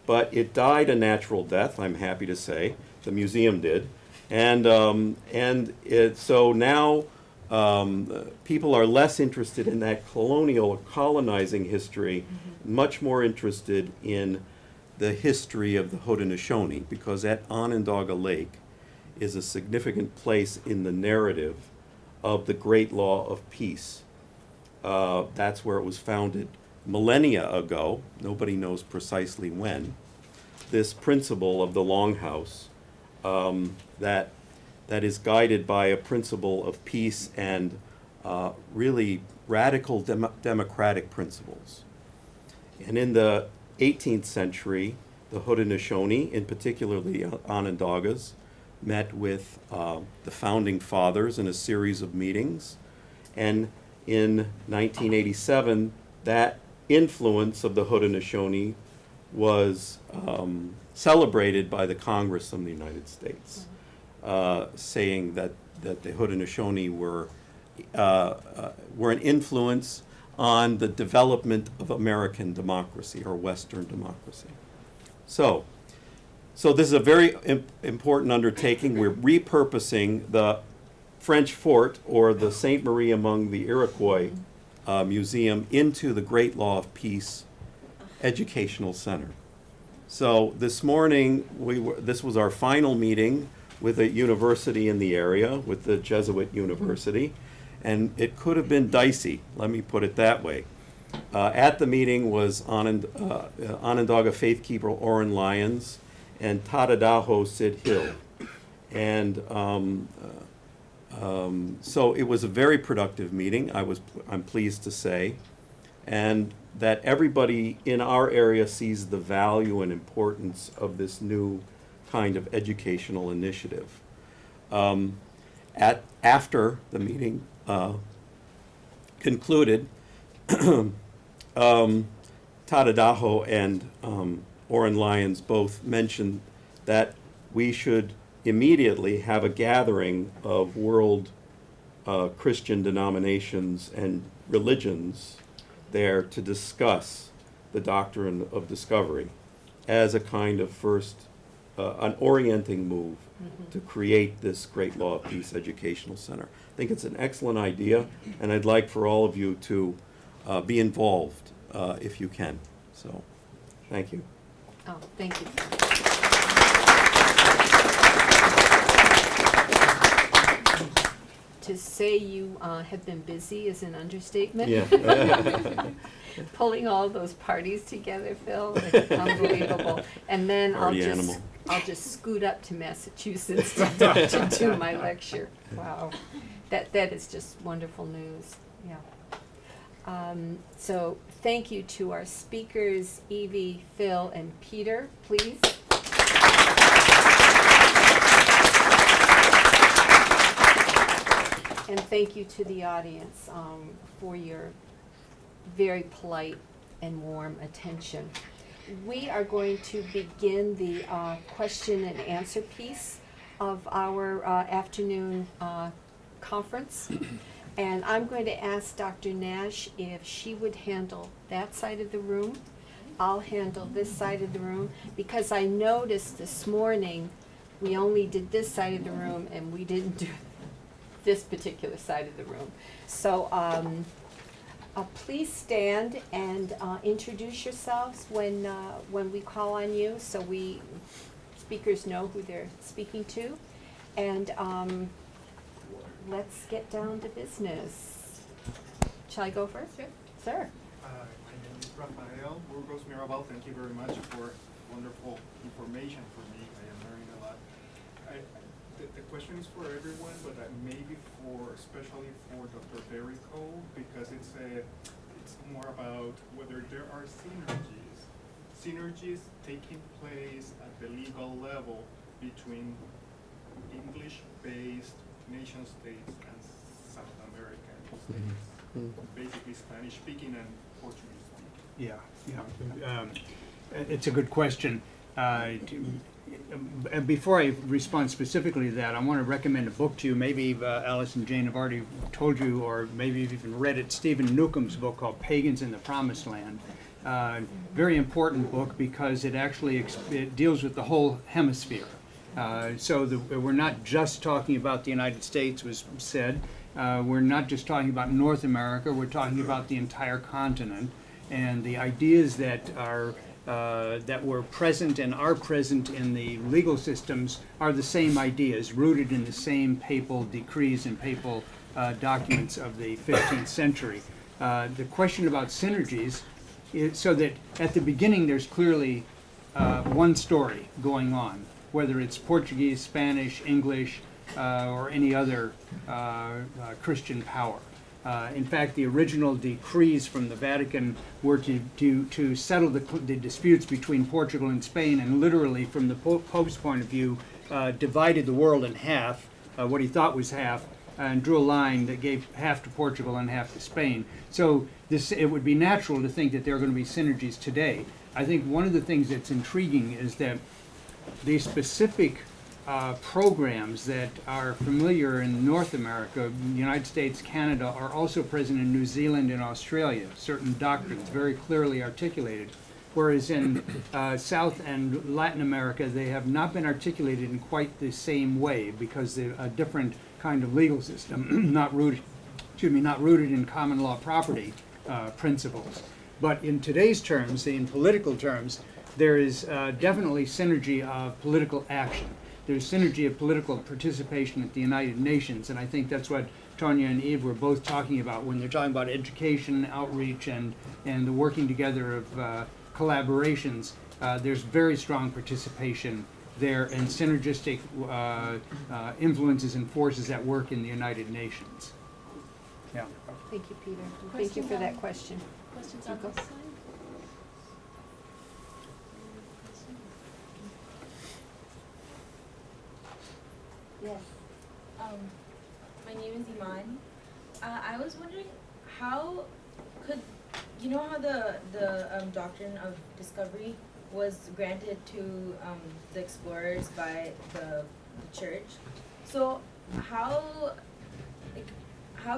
But it died a natural death, I'm happy to say. The museum did. So now people are less interested in that colonial colonizing history, much more interested in the history of the Haudenosaunee, because that Onondaga Lake is a significant place in the narrative of the Great Law of Peace. That's where it was founded millennia ago. Nobody knows precisely when. This principle of the Longhouse that is guided by a principle of peace and really radical democratic principles. And in the 18th century, the Haudenosaunee, in particular the Onondagas, met with the founding fathers in a series of meetings. And in 1987, that influence of the Haudenosaunee was celebrated by the Congress of the United States, saying that the Haudenosaunee were an influence on the development of American democracy or Western democracy. So this is a very important undertaking. We're repurposing the French fort, or the Sainte Marie among the Iroquois Museum, into the Great Law of Peace Educational Center. So this morning, this was our final meeting with a university in the area, with the Jesuit University, and it could have been dicey, let me put it that way. At the meeting was Onondaga Faith Keeper Oren Lyons and Tadadaho Sid Hill. And so it was a very productive meeting, I'm pleased to say, and that everybody in our area sees the value and importance of this new kind of educational initiative. After the meeting concluded, Tadadaho and Oren Lyons both mentioned that we should immediately have a gathering of world Christian denominations and religions there to discuss the doctrine of discovery as a kind of first, an orienting move to create this Great Law of Peace Educational Center. I think it's an excellent idea, and I'd like for all of you to be involved if you can. So, thank you. Oh, thank you. To say you have been busy is an understatement. Yeah. Pulling all those parties together, Phil, it's unbelievable. And then I'll just scoot up to Massachusetts to do my lecture. Wow, that is just wonderful news. Yeah. So thank you to our speakers, Evy, Phil, and Peter. Please. And thank you to the audience for your very polite and warm attention. We are going to begin the question and answer piece of our afternoon conference. And I'm going to ask Dr. Nash if she would handle that side of the room. I'll handle this side of the room, because I noticed this morning we only did this side of the room and we didn't do this particular side of the room. So please stand and introduce yourselves when we call on you, so we speakers know who they're speaking to. And let's get down to business. Shall I go first? Sure. Sir. My name is Rafael Burgos Mirabal. Thank you very much for wonderful information for me. I am learning a lot. The question is for everyone, but maybe especially for Dr. Berrico, because it's more about whether there are synergies taking place at the legal level between English-based nation states and South American states, basically Spanish-speaking and Portuguese-speaking. It's a good question. Before I respond specifically to that, I want to recommend a book to you. Maybe Alice and Jane have already told you, or maybe you've even read it, Stephen Newcomb's book called Pagans in the Promised Land. Very important book because it actually it deals with the whole hemisphere. We're not just talking about the United States, was said. We're not just talking about North America, we're talking about the entire continent. And the ideas that were present and are present in the legal systems are the same ideas, rooted in the same papal decrees and papal documents of the 15th century. The question about synergies is so that at the beginning there's clearly one story going on, whether it's Portuguese, Spanish, English, or any other Christian power. In fact, the original decrees from the Vatican were to settle the disputes between Portugal and Spain, and literally, from the Pope's point of view, divided the world in half, what he thought was half, and drew a line that gave half to Portugal and half to Spain. So it would be natural to think that there are going to be synergies today. I think one of the things that's intriguing is that the specific programs that are familiar in North America, the United States, Canada, are also present in New Zealand and Australia, certain doctrines very clearly articulated. Whereas in South and Latin America, they have not been articulated in quite the same way because they're a different kind of legal system, not rooted in common law property principles. But in today's terms, in political terms, there is definitely synergy of political action. There's synergy of political participation at the United Nations, and I think that's what Tonya and Eve were both talking about when they're talking about education, outreach, and the working together of collaborations. There's very strong participation there and synergistic influences and forces at work in the United Nations. Yeah. Thank you, Peter. Thank you for that question. Questions on this side? Yes. My name is Iman. I was wondering how could, you know how the Doctrine of Discovery was granted to the explorers by the church? So how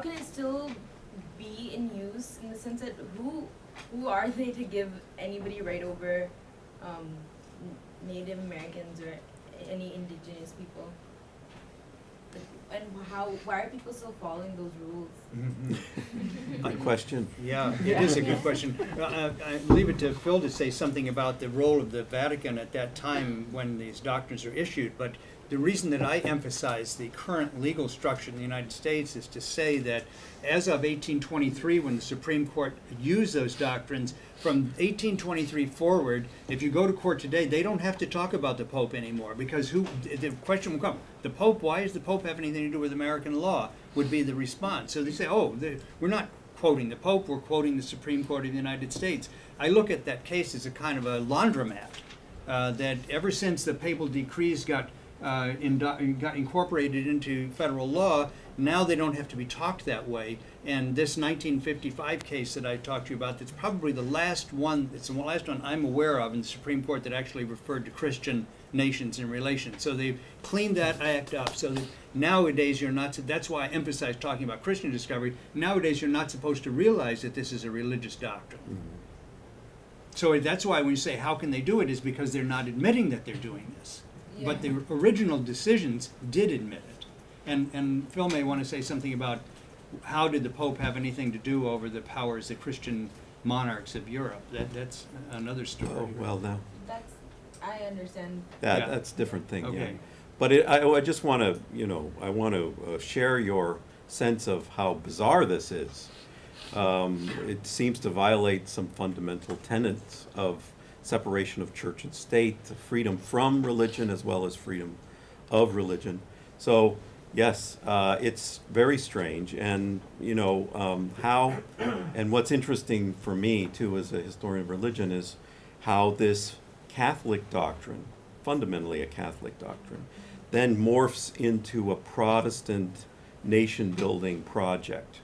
can it still be in use in the sense that who are they to give anybody right over Native Americans or any indigenous people? And why are people still following those rules? Good question. Yeah, it is a good question. I leave it to Phil to say something about the role of the Vatican at that time when these doctrines are issued. But the reason that I emphasize the current legal structure in the United States is to say that as of 1823, when the Supreme Court used those doctrines, from 1823 forward, if you go to court today, they don't have to talk about the Pope anymore, because the question will come, the Pope, why does the Pope have anything to do with American law, would be the response. So they say, we're not quoting the Pope, we're quoting the Supreme Court of the United States. I look at that case as a kind of a laundromat, that ever since the papal decrees got got incorporated into federal law. Now they don't have to be talked that way. And this 1955 case that I talked to you about, that's probably the last one, it's the last one I'm aware of in the Supreme Court that actually referred to Christian nations in relation. So they've cleaned that act up so that nowadays you're not, that's why I emphasize talking about Christian discovery, nowadays you're not supposed to realize that this is a religious doctrine. So that's why when you say how can they do it is because they're not admitting that they're doing this. But the original decisions did admit it. And Phil may want to say something about how did the Pope have anything to do over the powers of Christian monarchs of Europe? That's another story. Oh, well, now, That's, I understand. Yeah. that's a different thing, yeah. Okay. But I just want to, I want to share your sense of how bizarre this is. It seems to violate some fundamental tenets of separation of church and state, freedom from religion as well as freedom of religion. So, yes, it's very strange. And, how, and what's interesting for me, too, as a historian of religion, is how this Catholic doctrine, fundamentally a Catholic doctrine, then morphs into a Protestant nation-building project.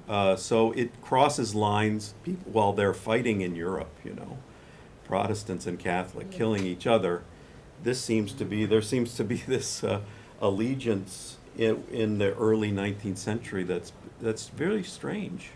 So it crosses lines while they're fighting in Europe, Protestants and Catholic killing each other. There seems to be this allegiance in the early 19th century that's very strange.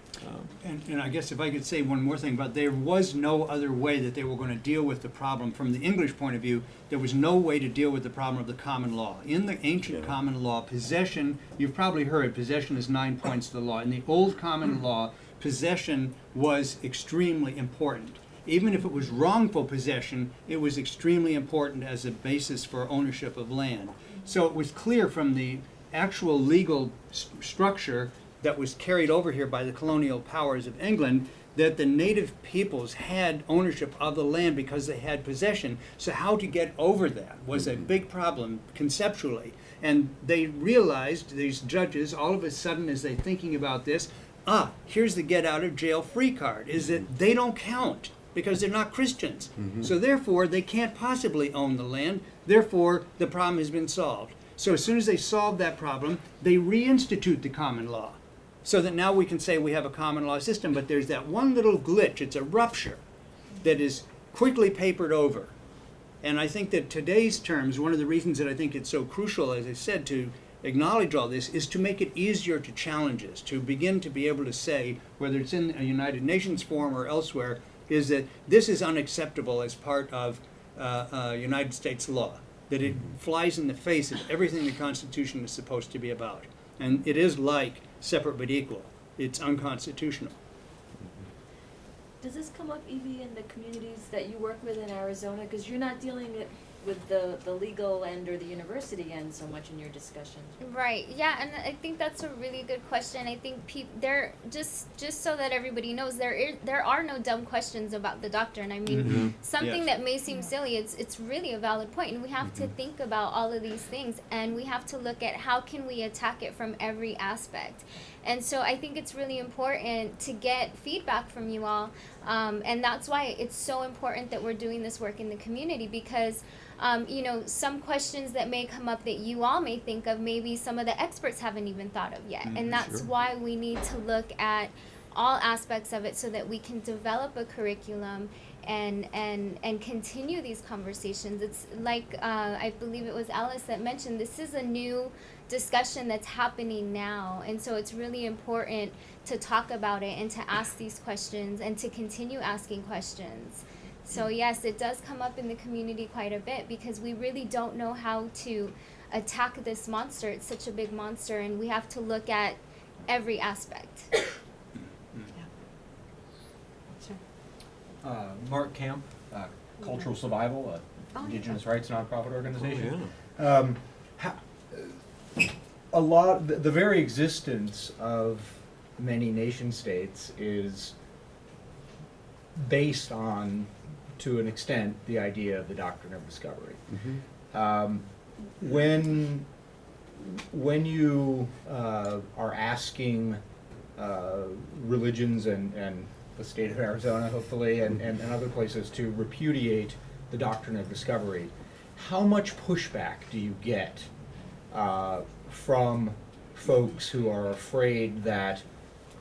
And I guess if I could say one more thing, but there was no other way that they were going to deal with the problem. From the English point of view, there was no way to deal with the problem of the common law. In the ancient common law, possession, you've probably heard, possession is 9 points to the law. In the old common law, possession was extremely important. Even if it was wrongful possession, it was extremely important as a basis for ownership of land. So it was clear from the actual legal structure that was carried over here by the colonial powers of England that the native peoples had ownership of the land because they had possession. So how to get over that was a big problem conceptually. And they realized, these judges, all of a sudden as they're thinking about this, here's the get out of jail free card, is that they don't count because they're not Christians. So therefore, they can't possibly own the land. Therefore, the problem has been solved. So as soon as they solve that problem, they reinstitute the common law. So that now we can say we have a common law system, but there's that one little glitch, it's a rupture, that is quickly papered over. And I think that today's terms, one of the reasons that I think it's so crucial, as I said, to acknowledge all this, is to make it easier to challenge us, to begin to be able to say, whether it's in a United Nations forum or elsewhere, is that this is unacceptable as part of United States law, that it flies in the face of everything the Constitution is supposed to be about. And it is like separate but equal. It's unconstitutional. Does this come up, Evie, in the communities that you work with in Arizona? Because you're not dealing with the legal end or the university end so much in your discussions. Right. Yeah, and I think that's a really good question. I think there just so that everybody knows, there are no dumb questions about the doctrine. I mean, something that may seem silly, it's really a valid point, and we have to think about all of these things, and we have to look at how can we attack it from every aspect. And so I think it's really important to get feedback from you all, and that's why it's so important that we're doing this work in the community, because some questions that may come up that you all may think of, maybe some of the experts haven't even thought of yet. And that's why we need to look at all aspects of it so that we can develop a curriculum and continue these conversations. It's like, I believe it was Alice that mentioned, this is a new discussion that's happening now. And so it's really important to talk about it and to ask these questions and to continue asking questions. So yes, it does come up in the community quite a bit because we really don't know how to attack this monster. It's such a big monster, and we have to look at every aspect. Mark Camp, Cultural Survival, Indigenous Rights nonprofit organization. Oh, The very existence of many nation states is based on, to an extent, the idea of the Doctrine of Discovery. When you are asking religions and the state of Arizona, hopefully, and other places to repudiate the Doctrine of Discovery, how much pushback do you get from folks who are afraid that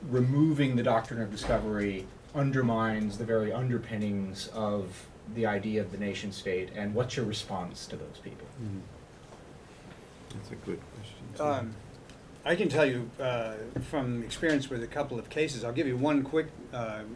removing the doctrine of discovery undermines the very underpinnings of the idea of the nation state, and what's your response to those people? That's a good question. I can tell you from experience with a couple of cases. I'll give you one quick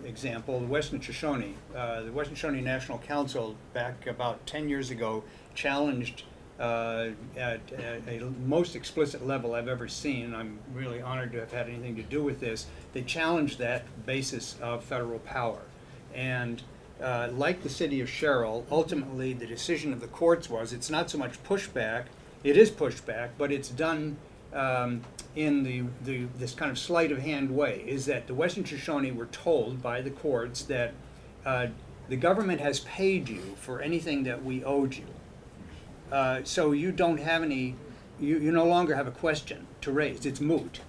example. The Western Shoshone. The Western Shoshone National Council, back about 10 years ago, challenged at a most explicit level I've ever seen. I'm really honored to have had anything to do with this. They challenged that basis of federal power. And like the city of Sherrill, ultimately the decision of the courts was it's not so much pushback, it is pushback, but it's done in this kind of sleight of hand way, is that the Western Shoshone were told by the courts that the government has paid you for anything that we owed you. So you don't have any, you no longer have a question to raise. It's moot.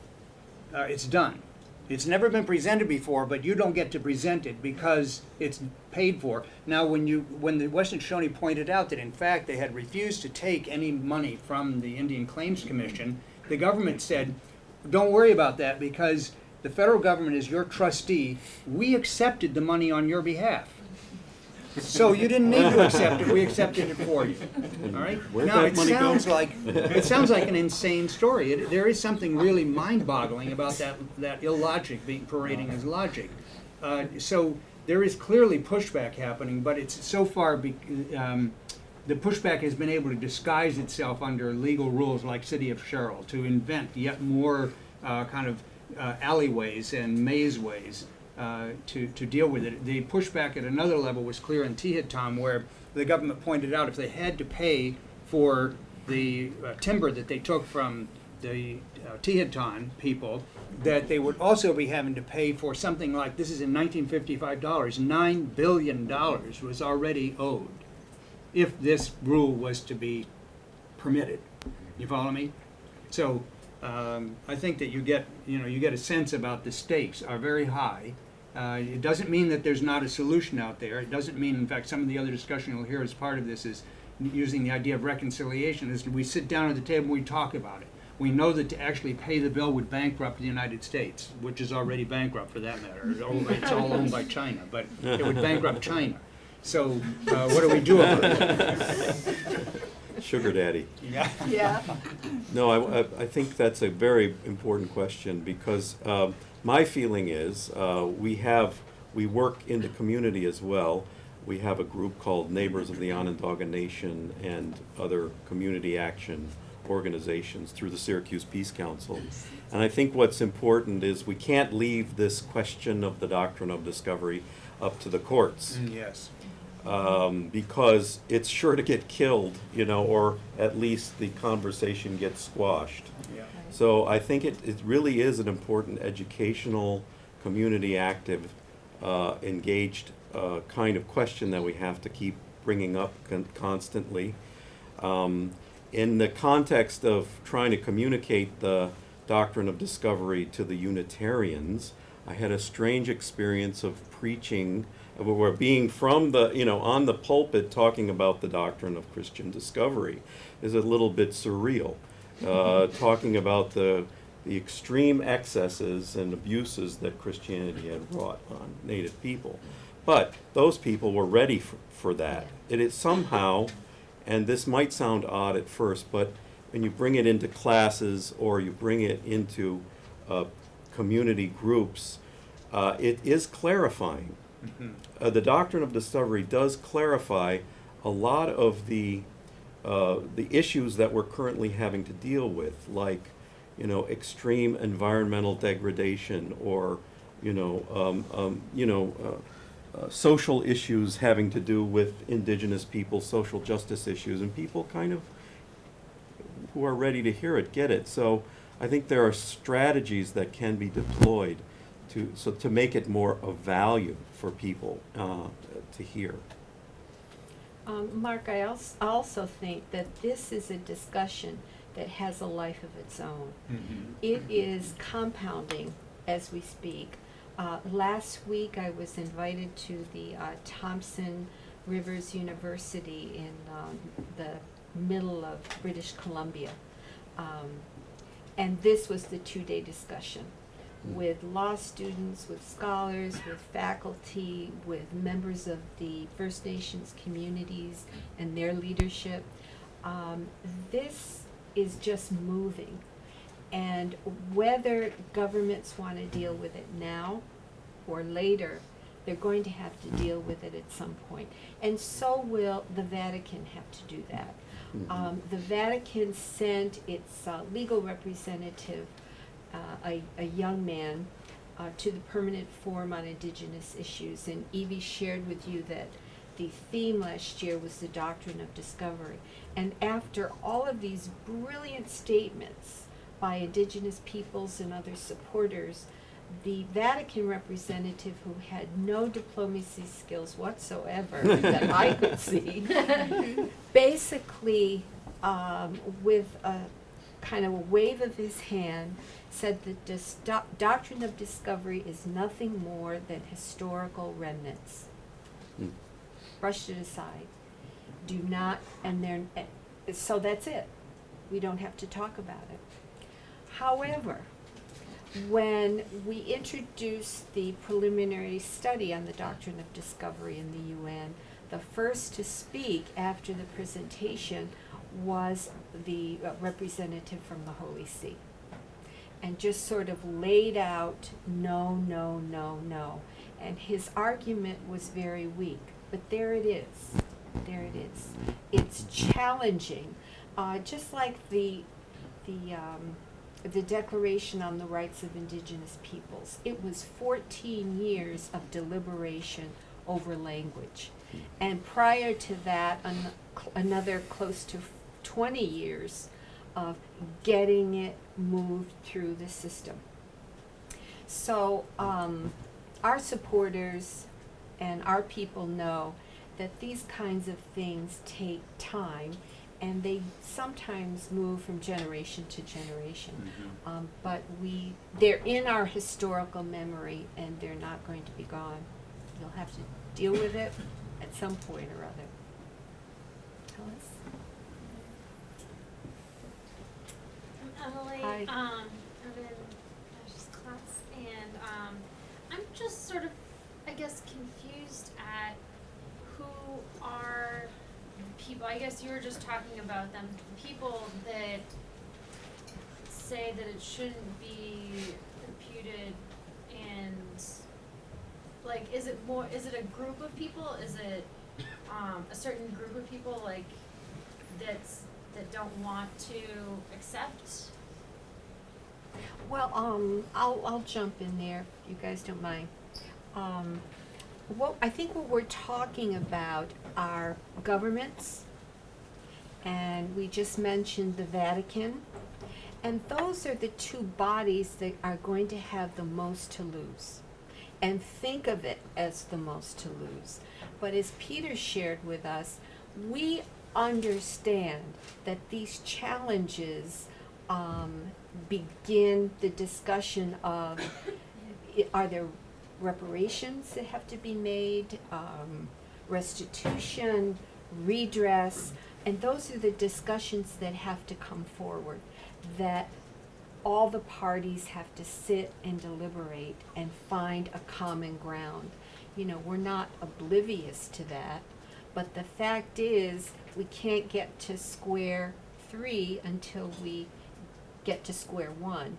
It's done. It's never been presented before, but you don't get to present it because it's paid for. Now, when the Western Shoshone pointed out that in fact they had refused to take any money from the Indian Claims Commission, the government said, don't worry about that because the federal government is your trustee. We accepted the money on your behalf. So you didn't need to accept it, we accepted it for you. All right? Where'd Now, that money go? it sounds like an insane story. There is something really mind-boggling about that illogic being parading as logic. So there is clearly pushback happening, but it's so far, the pushback has been able to disguise itself under legal rules like City of Sherrill to invent yet more kind of alleyways and mazeways to deal with it. The pushback at another level was clear in Tehitom, where the government pointed out if they had to pay for the timber that they took from the Tehitom people, that they would also be having to pay for something like, this is in 1955 dollars, $9 billion was already owed if this rule was to be permitted. You follow me? So I think that you get a sense about the stakes are very high. It doesn't mean that there's not a solution out there. It doesn't mean, in fact, some of the other discussion you'll hear as part of this is using the idea of reconciliation, is we sit down at the table and we talk about it. We know that to actually pay the bill would bankrupt the United States, which is already bankrupt for that matter. It's all owned by China, but it would bankrupt China. So what do we do about it? Sugar daddy. Yeah. Yeah. No, I think that's a very important question because my feeling is we work in the community as well. We have a group called Neighbors of the Onondaga Nation and other community action organizations through the Syracuse Peace Council. And I think what's important is we can't leave this question of the doctrine of discovery up to the courts. Yes. Because it's sure to get killed, or at least the conversation gets squashed. Yeah. So I think it really is an important educational, community active, engaged kind of question that we have to keep bringing up constantly. In the context of trying to communicate the doctrine of discovery to the Unitarians, I had a strange experience of preaching, where being from the, on the pulpit talking about the doctrine of Christian discovery is a little bit surreal. Talking about the extreme excesses and abuses that Christianity had brought on Native people. But those people were ready for that. It is somehow, and this might sound odd at first, but when you bring it into classes or you bring it into community groups, it is clarifying. Mm-hmm. The doctrine of discovery does clarify a lot of the issues that we're currently having to deal with, like, extreme environmental degradation or, social issues having to do with indigenous people, social justice issues, and people kind of who are ready to hear it get it. So I think there are strategies that can be deployed to make it more of value for people to hear. Mark, I also think that this is a discussion that has a life of its own. Mm-hmm. It is compounding as we speak. Last week I was invited to the Thompson Rivers University in the middle of British Columbia. And this was the 2-day discussion with law students, with scholars, with faculty, with members of the First Nations communities and their leadership. This is just moving. And whether governments want to deal with it now or later, they're going to have to deal with it at some point. And so will the Vatican have to do that. The Vatican sent its legal representative, a young man, to the Permanent Forum on Indigenous Issues. And Evy shared with you that the theme last year was the Doctrine of Discovery. And after all of these brilliant statements by Indigenous peoples and other supporters, the Vatican representative, who had no diplomacy skills whatsoever that I could see, basically, with a kind of a wave of his hand, said that this doctrine of discovery is nothing more than historical remnants. Brushed it aside. Do not, and then, so that's it. We don't have to talk about it. However, when we introduced the preliminary study on the doctrine of discovery in the UN, the first to speak after the presentation was the representative from the Holy See, and just sort of laid out no, no, no, no. And his argument was very weak, but there it is. There it is. It's challenging, just like the Declaration on the Rights of Indigenous Peoples. It was 14 years of deliberation over language. And prior to that, another close to 20 years of getting it moved through the system. So our supporters and our people know that these kinds of things take time, and they sometimes move from generation to generation. But they're in our historical memory, and they're not going to be gone. You'll have to deal with it at some point or other. Alice? I'm Emily. Hi. I'm in Ash's class, and I'm just sort of, I guess, confused at who are people. I guess you were just talking about them. People that say that it shouldn't be imputed, and like, is it a group of people? Is it a certain group of people like that don't want to accept? Well, I'll jump in there if you guys don't mind. I think what we're talking about are governments, and we just mentioned the Vatican, and those are the two bodies that are going to have the most to lose, and think of it as the most to lose. But as Peter shared with us, we understand that these challenges begin the discussion of, are there reparations that have to be made, restitution, redress, and those are the discussions that have to come forward, that all the parties have to sit and deliberate and find a common ground. You know, we're not oblivious to that, but the fact is we can't get to square 3 until we get to square 1,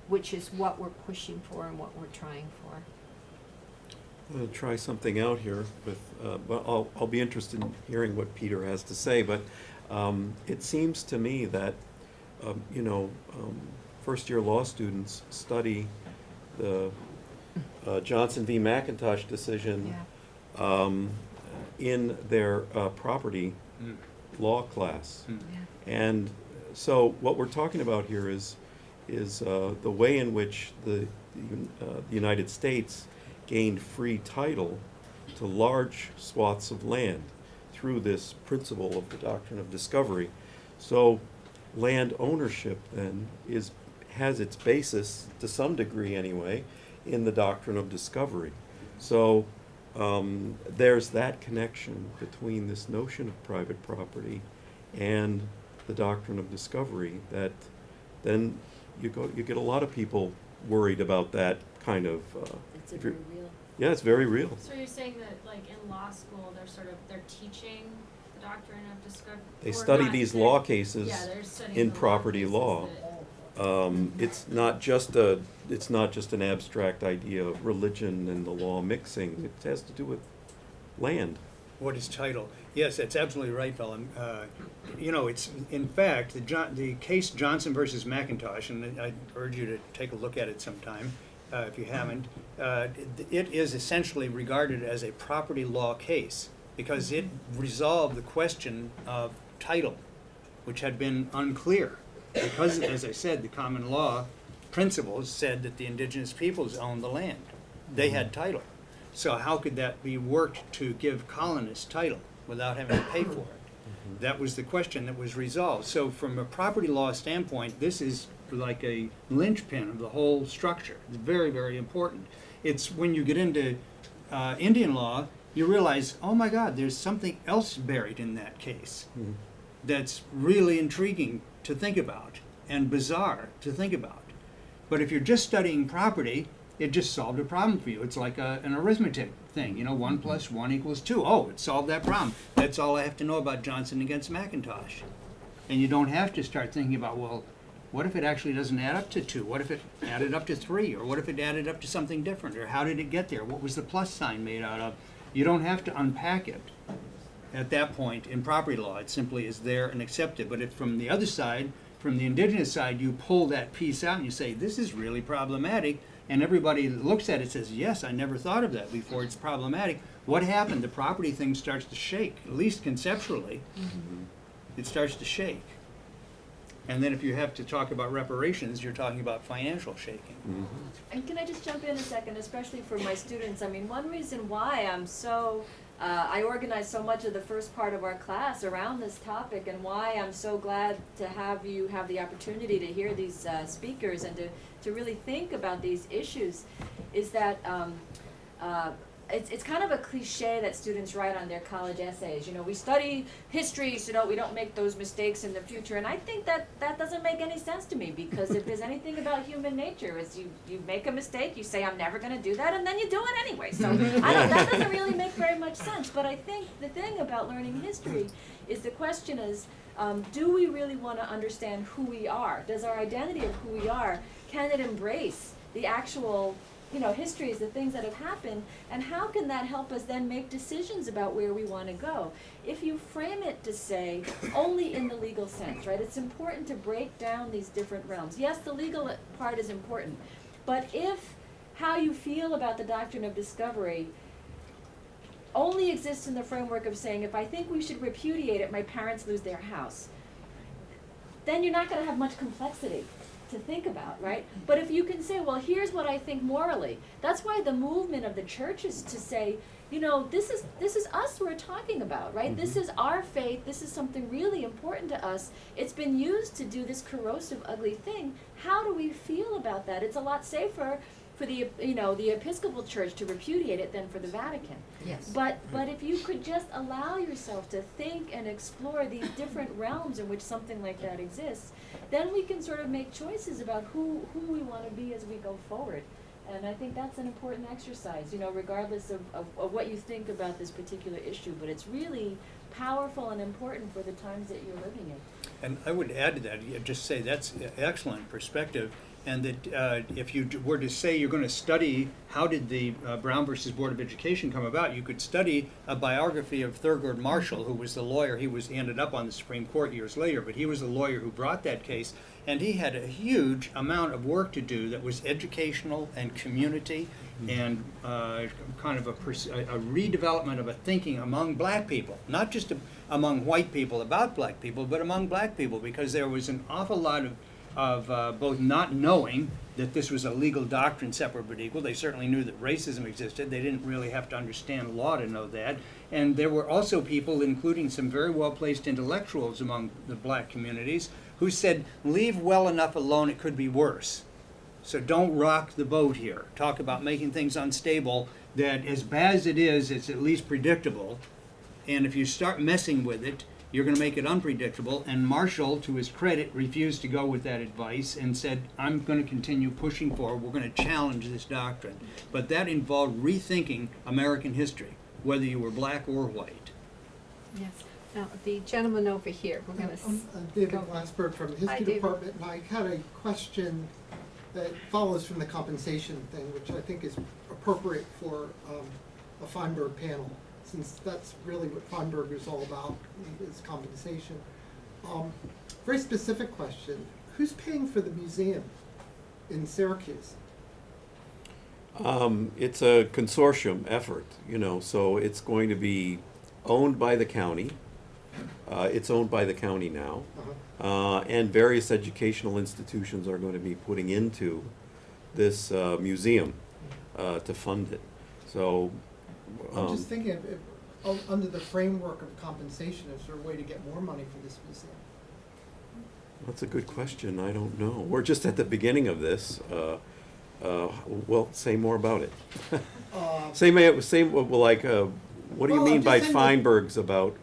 which is what we're pushing for and what we're trying for. I'm going to try something out here with, well, I'll be interested in hearing what Peter has to say, but it seems to me that, first-year law students study the Johnson v. McIntosh decision in their property law class. And so what we're talking about here is the way in which the United States gained free title to large swaths of land through this principle of the doctrine of discovery. So land ownership then has its basis, to some degree anyway, in the doctrine of discovery. So there's that connection between this notion of private property and the doctrine of discovery that then you get a lot of people worried about that kind of. It's if very you're- real. Yeah, it's very real. So you're saying that, like, in law school, they're teaching the doctrine of discovery? They or study not, these they're- law cases yeah, they're studying in the property cases law. that- It's not just an abstract idea of religion and the law mixing. It has to do with land. What is title? Yes, that's absolutely right, Bill. You know, it's, in fact, the case Johnson versus McIntosh, and I urge you to take a look at it sometime, if you haven't. It is essentially regarded as a property law case because it resolved the question of title, which had been unclear. Because, as I said, the common law principles said that the indigenous peoples owned the land. They had title. So how could that be worked to give colonists title without having to pay for it? That was the question that was resolved. So from a property law standpoint, this is like a linchpin of the whole structure. It's very, very important. It's when you get into Indian law, you realize, oh my God, there's something else buried in that case that's really intriguing to think about and bizarre to think about. But if you're just studying property, it just solved a problem for you. It's like an arithmetic thing, 1 + 1 = 2. Oh, it solved that problem. That's all I have to know about Johnson against McIntosh. And you don't have to start thinking about, well, what if it actually doesn't add up to 2? What if it added up to 3? Or what if it added up to something different? Or how did it get there? What was the plus sign made out of? You don't have to unpack it at that point in property law. It simply is there and accepted. But if from the other side, from the indigenous side, you pull that piece out and you say, this is really problematic, and everybody that looks at it says, yes, I never thought of that before, it's problematic. What happened? The property thing starts to shake, at least conceptually. It starts to shake. And then if you have to talk about reparations, you're talking about financial shaking. And can I just jump in a second, especially for my students? I mean, one reason why I'm so, I organized so much of the first part of our class around this topic, and why I'm so glad to have you have the opportunity to hear these speakers and to really think about these issues, is that it's kind of a cliche that students write on their college essays. We study history so we don't make those mistakes in the future. And I think that doesn't make any sense to me, because if there's anything about human nature, is you make a mistake, you say, I'm never going to do that, and then you do it anyway. So that doesn't really make very much sense. But I think the thing about learning history is the question is, do we really want to understand who we are? Does our identity of who we are, can it embrace the actual history is the things that have happened, and how can that help us then make decisions about where we want to go? If you frame it to say only in the legal sense, right? It's important to break down these different realms. Yes, the legal part is important, but if how you feel about the doctrine of discovery only exists in the framework of saying, if I think we should repudiate it, my parents lose their house, then you're not going to have much complexity to think about, right? But if you can say, well, here's what I think morally, that's why the movement of the church is to say, this is us we're talking about, right? This is our faith, this is something really important to us. It's been used to do this corrosive, ugly thing. How do we feel about that? It's a lot safer for the Episcopal Church to repudiate it than for the Vatican. Yes. But if you could just allow yourself to think and explore these different realms in which something like that exists, then we can sort of make choices about who we want to be as we go forward. And I think that's an important exercise, regardless of what you think about this particular issue. But it's really powerful and important for the times that you're living in. And I would add to that, just say that's excellent perspective. And that if you were to say you're going to study how did the Brown versus Board of Education come about, you could study a biography of Thurgood Marshall, who was the lawyer. He ended up on the Supreme Court years later, but he was the lawyer who brought that case. And he had a huge amount of work to do that was educational and community and kind of a redevelopment of a thinking among black people, not just among white people about black people, but among black people, because there was an awful lot of both not knowing that this was a legal doctrine, separate but equal. They certainly knew that racism existed. They didn't really have to understand law to know that. And there were also people, including some very well-placed intellectuals among the black communities, who said, leave well enough alone, it could be worse. So don't rock the boat here. Talk about making things unstable, that as bad as it is, it's at least predictable. And if you start messing with it, you're going to make it unpredictable. And Marshall, to his credit, refused to go with that advice and said, I'm going to continue pushing forward. We're going to challenge this doctrine. But that involved rethinking American history, whether you were black or white. Yes. Now, the gentleman over here, we're going to I'm David go. Glassberg from the Hi, History David. Department, and I had a question that follows from the compensation thing, which I think is appropriate for a Feinberg panel, since that's really what Feinberg is all about, is compensation. Very specific question: who's paying for the museum in Syracuse? It's a consortium effort, so it's going to be owned by the county. It's owned by the county now. And various educational institutions are going to be putting into this museum to fund it. So, I'm just thinking, under the framework of compensation, is there a way to get more money for this museum? that's a good question. I don't know. We're just at the beginning of this. Well, say more about it. What do you Well, mean I'm by just saying that- Feinberg's about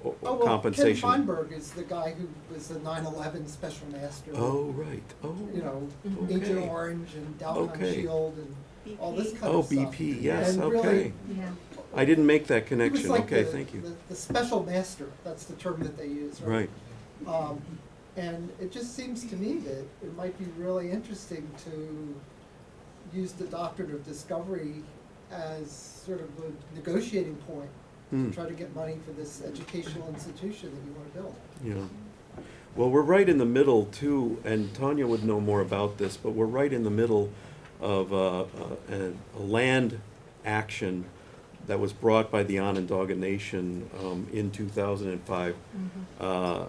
compensation? Ken Feinberg is the guy who was the 9/11 special master. Oh, right. Oh. Agent Okay. Orange and Down on Okay. Shield and all this kind Oh, of stuff. BP, yes, And really, okay. Yeah. I didn't make that he was connection. like Okay, the- thank you. The special master, that's the term that they use, right? Right. And it just seems to me that it might be really interesting to use the Doctrine of Discovery as sort of a negotiating point Hmm. to try to get money for this educational institution that you want to build. Yeah. Well, we're right in the middle too, and Tonya would know more about this, but we're right in the middle of a land action that was brought by the Onondaga Nation in 2005, the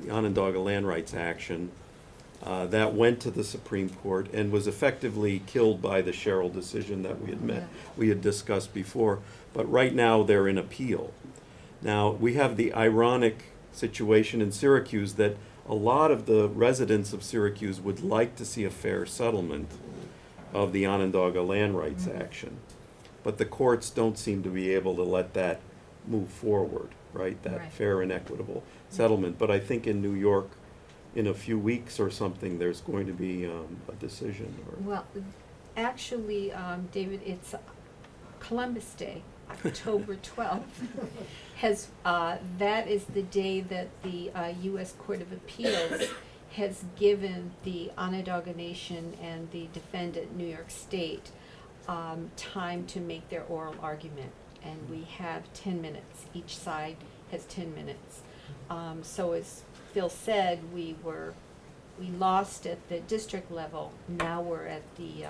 Onondaga Land Rights Action, that went to the Supreme Court and was effectively killed by the Sherrill decision that we had discussed before. But right now they're in appeal. Now we have the ironic situation in Syracuse that a lot of the residents of Syracuse would like to see a fair settlement of the Onondaga Land Rights Action. But the courts don't seem to be able to let that move forward, right? That Right. fair and equitable settlement. But I think in New York, in a few weeks or something, there's going to be a decision. Well, actually, David, it's Columbus Day, October 12th. That is the day that the U.S. Court of Appeals has given the Onondaga Nation and the defendant, New York State, time to make their oral argument. And we have 10 minutes. Each side has 10 minutes. So as Phil said, we lost at the district level. Now we're at the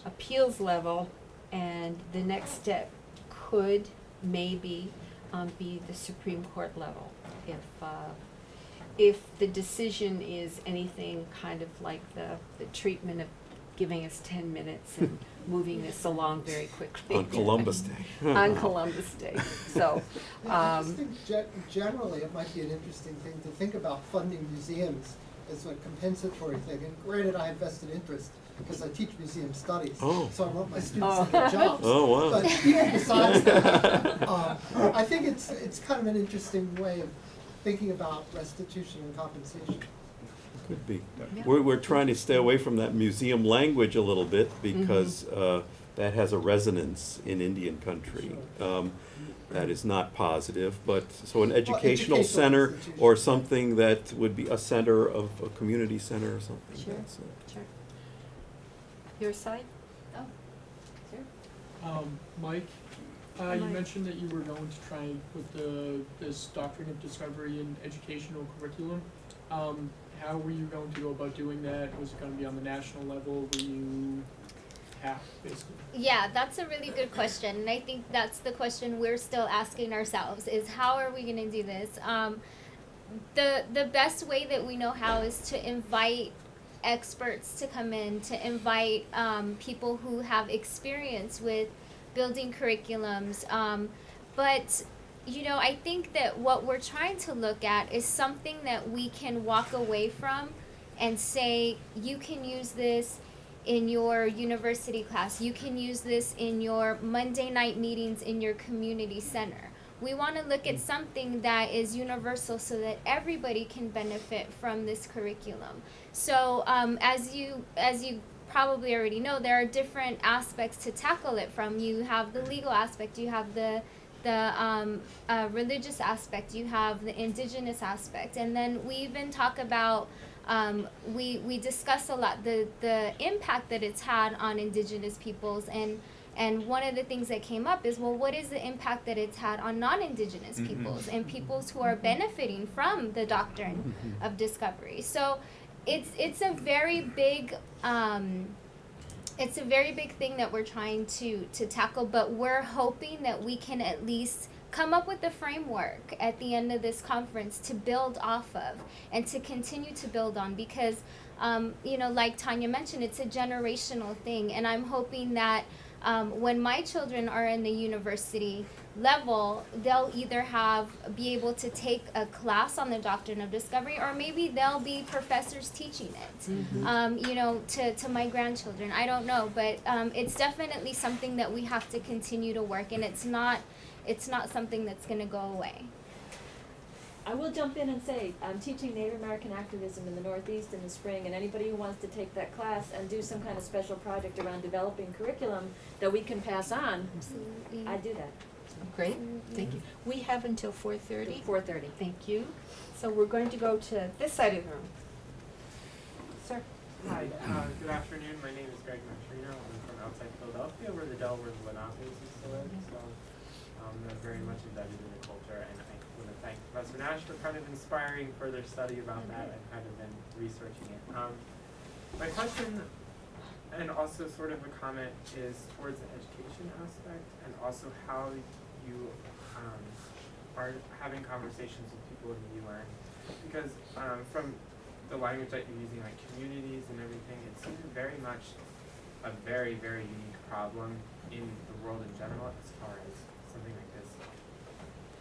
appeals level, and the next step could maybe be the Supreme Court level. If the decision is anything kind of like the treatment of giving us 10 minutes and moving this along very quickly. On Columbus Day. On Columbus Day. So, I just think generally it might be an interesting thing to think about funding museums as a compensatory thing. And granted, I have vested interest because I teach museum studies, Oh. so I want my students to get jobs. Oh, wow. But even besides that, I think it's kind of an interesting way of thinking about restitution and compensation. Could be. Yeah. We're trying to stay away from that museum language a little bit because that has a resonance in Indian country. That is not positive, but, so an educational educational center institution. or something that would be a center of, a community center or something. Sure. That's, sure. Your side? Oh, sure. Mike, Hi, you Mike. mentioned that you were going to try and put this Doctrine of Discovery in educational curriculum. How were you going to go about doing that? Was it going to be on the national level? Were you half, basically? Yeah, that's a really good question, and I think that's the question we're still asking ourselves: is how are we going to do this? The best way that we know how is to invite experts to come in, to invite people who have experience with building curriculums. But I think that what we're trying to look at is something that we can walk away from and say, you can use this in your university class, you can use this in your Monday night meetings in your community center. We want to look at something that is universal so that everybody can benefit from this curriculum. So as you probably already know, there are different aspects to tackle it from. You have the legal aspect, you have the religious aspect, you have the indigenous aspect, and then we even talk about we discuss a lot the impact that it's had on indigenous peoples, and one of the things that came up is, well, what is the impact that it's had on non-indigenous peoples and peoples who are benefiting from the doctrine of discovery? So it's a very big thing that we're trying to tackle, but we're hoping that we can at least come up with a framework at the end of this conference to build off of and to continue to build on, because like Tonya mentioned, it's a generational thing, and I'm hoping that when my children are in the university level, they'll either be able to take a class on the Doctrine of Discovery, or maybe they'll be professors teaching it, to my grandchildren. I don't know, but it's definitely something that we have to continue to work, and it's not something that's going to go away. I will jump in and say, I'm teaching Native American activism in the Northeast in the spring, and anybody who wants to take that class and do some kind of special project around developing curriculum that we can pass on, Absolutely. I do that. Great, thank you. We have until 4:30. 4:30. Thank you. So we're going to go to this side of the room. Sir. Hi, good afternoon. My name is Greg Mashpee. I'm from outside Philadelphia, where the Delaware and Lenape used to live. So I'm very much embedded in the culture, and I want to thank Professor Nash for kind of inspiring further study about that. I've kind of been researching it. My question, and also sort of a comment, is towards the education aspect, and also how you are having conversations with people in the UN. Because from the language that you're using, like communities and everything, it seems very much a very, very unique problem in the world in general, as far as something like this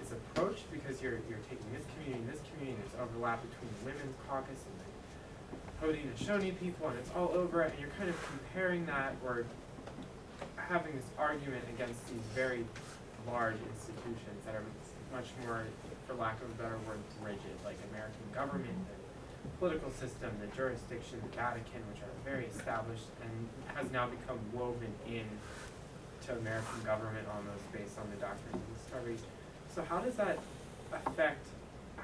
is approached, because you're taking this community and this community, and there's overlap between the Women's Caucus and the Haudenosaunee people, and it's all over it, and you're kind of comparing that, or having this argument against these very large institutions that are much more, for lack of a better word, rigid, like American government, the political system, the jurisdiction, the Vatican, which are very established and has now become woven in to American government almost based on the Doctrine of Discovery. So how does that affect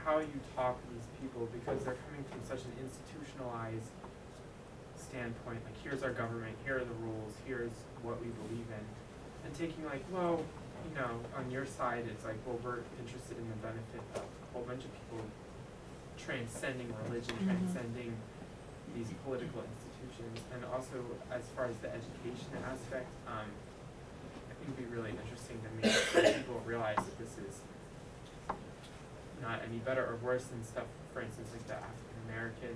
how you talk to these people, because they're coming from such an institutionalized standpoint, like here's our government, here are the rules, here's what we believe in, and taking like, well, on your side it's like, well, we're interested in the benefit of a whole bunch of people transcending religion, transcending these political institutions, and also as far as the education aspect, I think it'd be really interesting to make people realize that this is not any better or worse than stuff, for instance, like the African American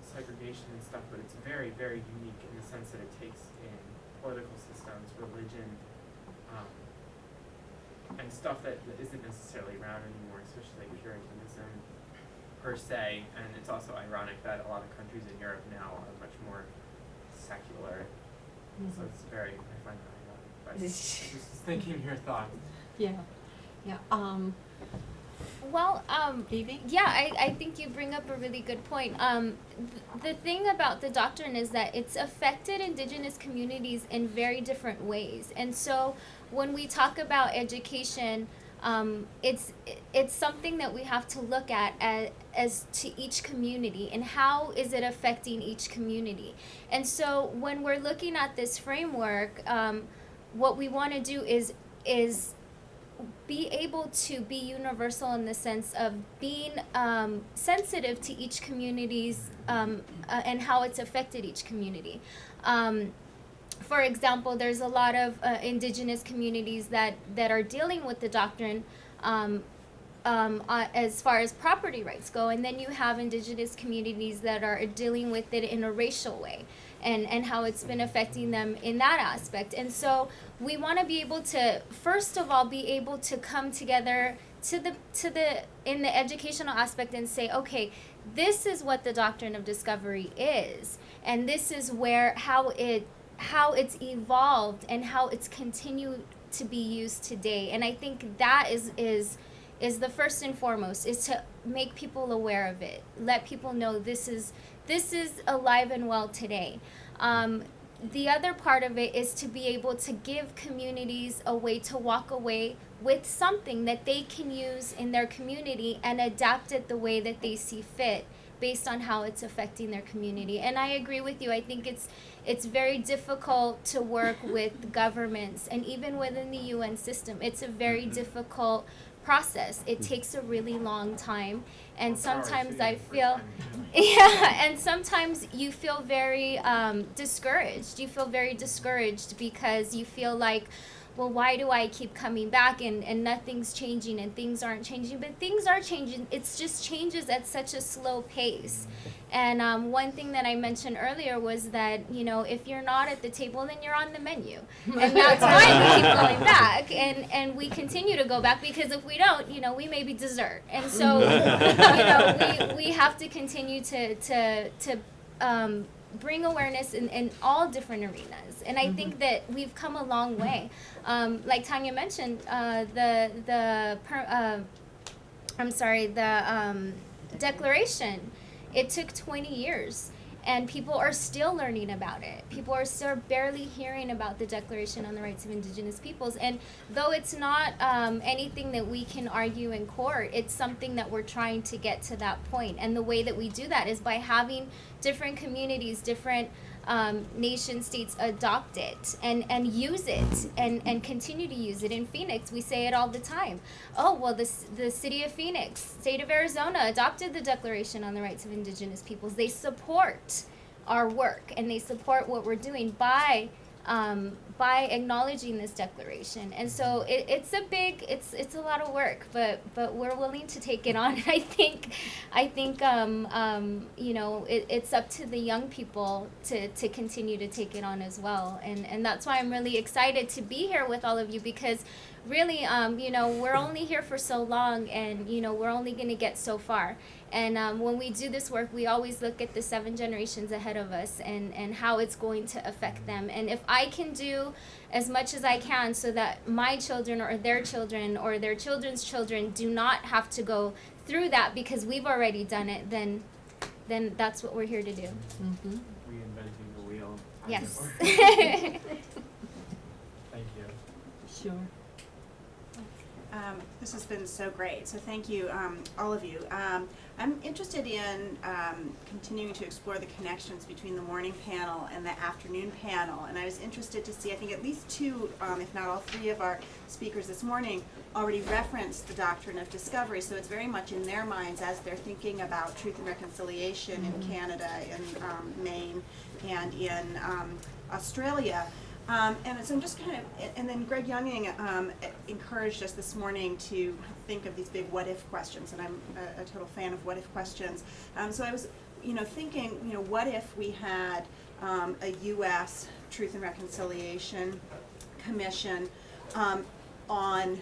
segregation and stuff, but it's very, very unique in the sense that it takes in political systems, religion, and stuff that isn't necessarily around anymore, especially like Puritanism per se. And it's also ironic that a lot of countries in Europe now are much more secular. So it's very, I find that ironic. But just thinking your thoughts. Yeah. Well, Evy? yeah, I think you bring up a really good point. The thing about the doctrine is that it's affected indigenous communities in very different ways. And so when we talk about education, it's something that we have to look at as to each community, and how is it affecting each community. And so when we're looking at this framework, what we want to do is be able to be universal in the sense of being sensitive to each community's and how it's affected each community. For example, there's a lot of indigenous communities that are dealing with the doctrine as far as property rights go, and then you have indigenous communities that are dealing with it in a racial way. and how it's been affecting them in that aspect. And so we want to be able to, first of all, be able to come together to the in the educational aspect and say, okay, this is what the Doctrine of Discovery is, and this is where how it's evolved and how it's continued to be used today. And I think that is the first and foremost, is to make people aware of it, let people know this is alive and well today. The other part of it is to be able to give communities a way to walk away with something that they can use in their community and adapt it the way that they see fit based on how it's affecting their community. And I agree with you. I think it's very difficult to work with governments, and even within the UN system, it's a very difficult process. It takes a really long time, and sometimes I feel and sometimes you feel very discouraged. You feel very discouraged because you feel like, well, why do I keep coming back and nothing's changing and things aren't changing? But things are changing. It's just changes at such a slow pace. And one thing that I mentioned earlier was that, if you're not at the table, then you're on the menu. And that's why we keep going back. And we continue to go back, because if we don't, we may be dessert. And so, we have to continue to bring awareness in all different arenas. And I think that we've come a long way. Like Tonya mentioned, the declaration, it took 20 years, and people are still learning about it. People are still barely hearing about the Declaration on the Rights of Indigenous Peoples. And though it's not anything that we can argue in court, it's something that we're trying to get to that point. And the way that we do that is by having different communities, different nation states adopt it and use it and continue to use it. In Phoenix, we say it all the time. Oh, well, the city of Phoenix, state of Arizona, adopted the Declaration on the Rights of Indigenous Peoples. They support our work, and they support what we're doing by acknowledging this declaration. And so it's a lot of work, but we're willing to take it on. I think it's up to the young people to continue to take it on as well. And that's why I'm really excited to be here with all of you, because really, we're only here for so long, and we're only going to get so far. And when we do this work, we always look at the 7 generations ahead of us and how it's going to affect them. And if I can do as much as I can so that my children or their children's children do not have to go through that because we've already done it, then that's what we're here to do. Mm-hmm. Reinventing the wheel. Yes. Thank you. Sure. This has been so great, so thank you, all of you. I'm interested in continuing to explore the connections between the morning panel and the afternoon panel, and I was interested to see, I think at least 2, if not all 3 of our speakers this morning already referenced the Doctrine of Discovery, so it's very much in their minds as they're thinking about truth and reconciliation in Canada, in Maine, and in Australia. And so I'm just and then Greg Younging encouraged us this morning to think of these big what-if questions, and I'm a total fan of what-if questions. So I was, thinking, what if we had a U.S. Truth and Reconciliation Commission on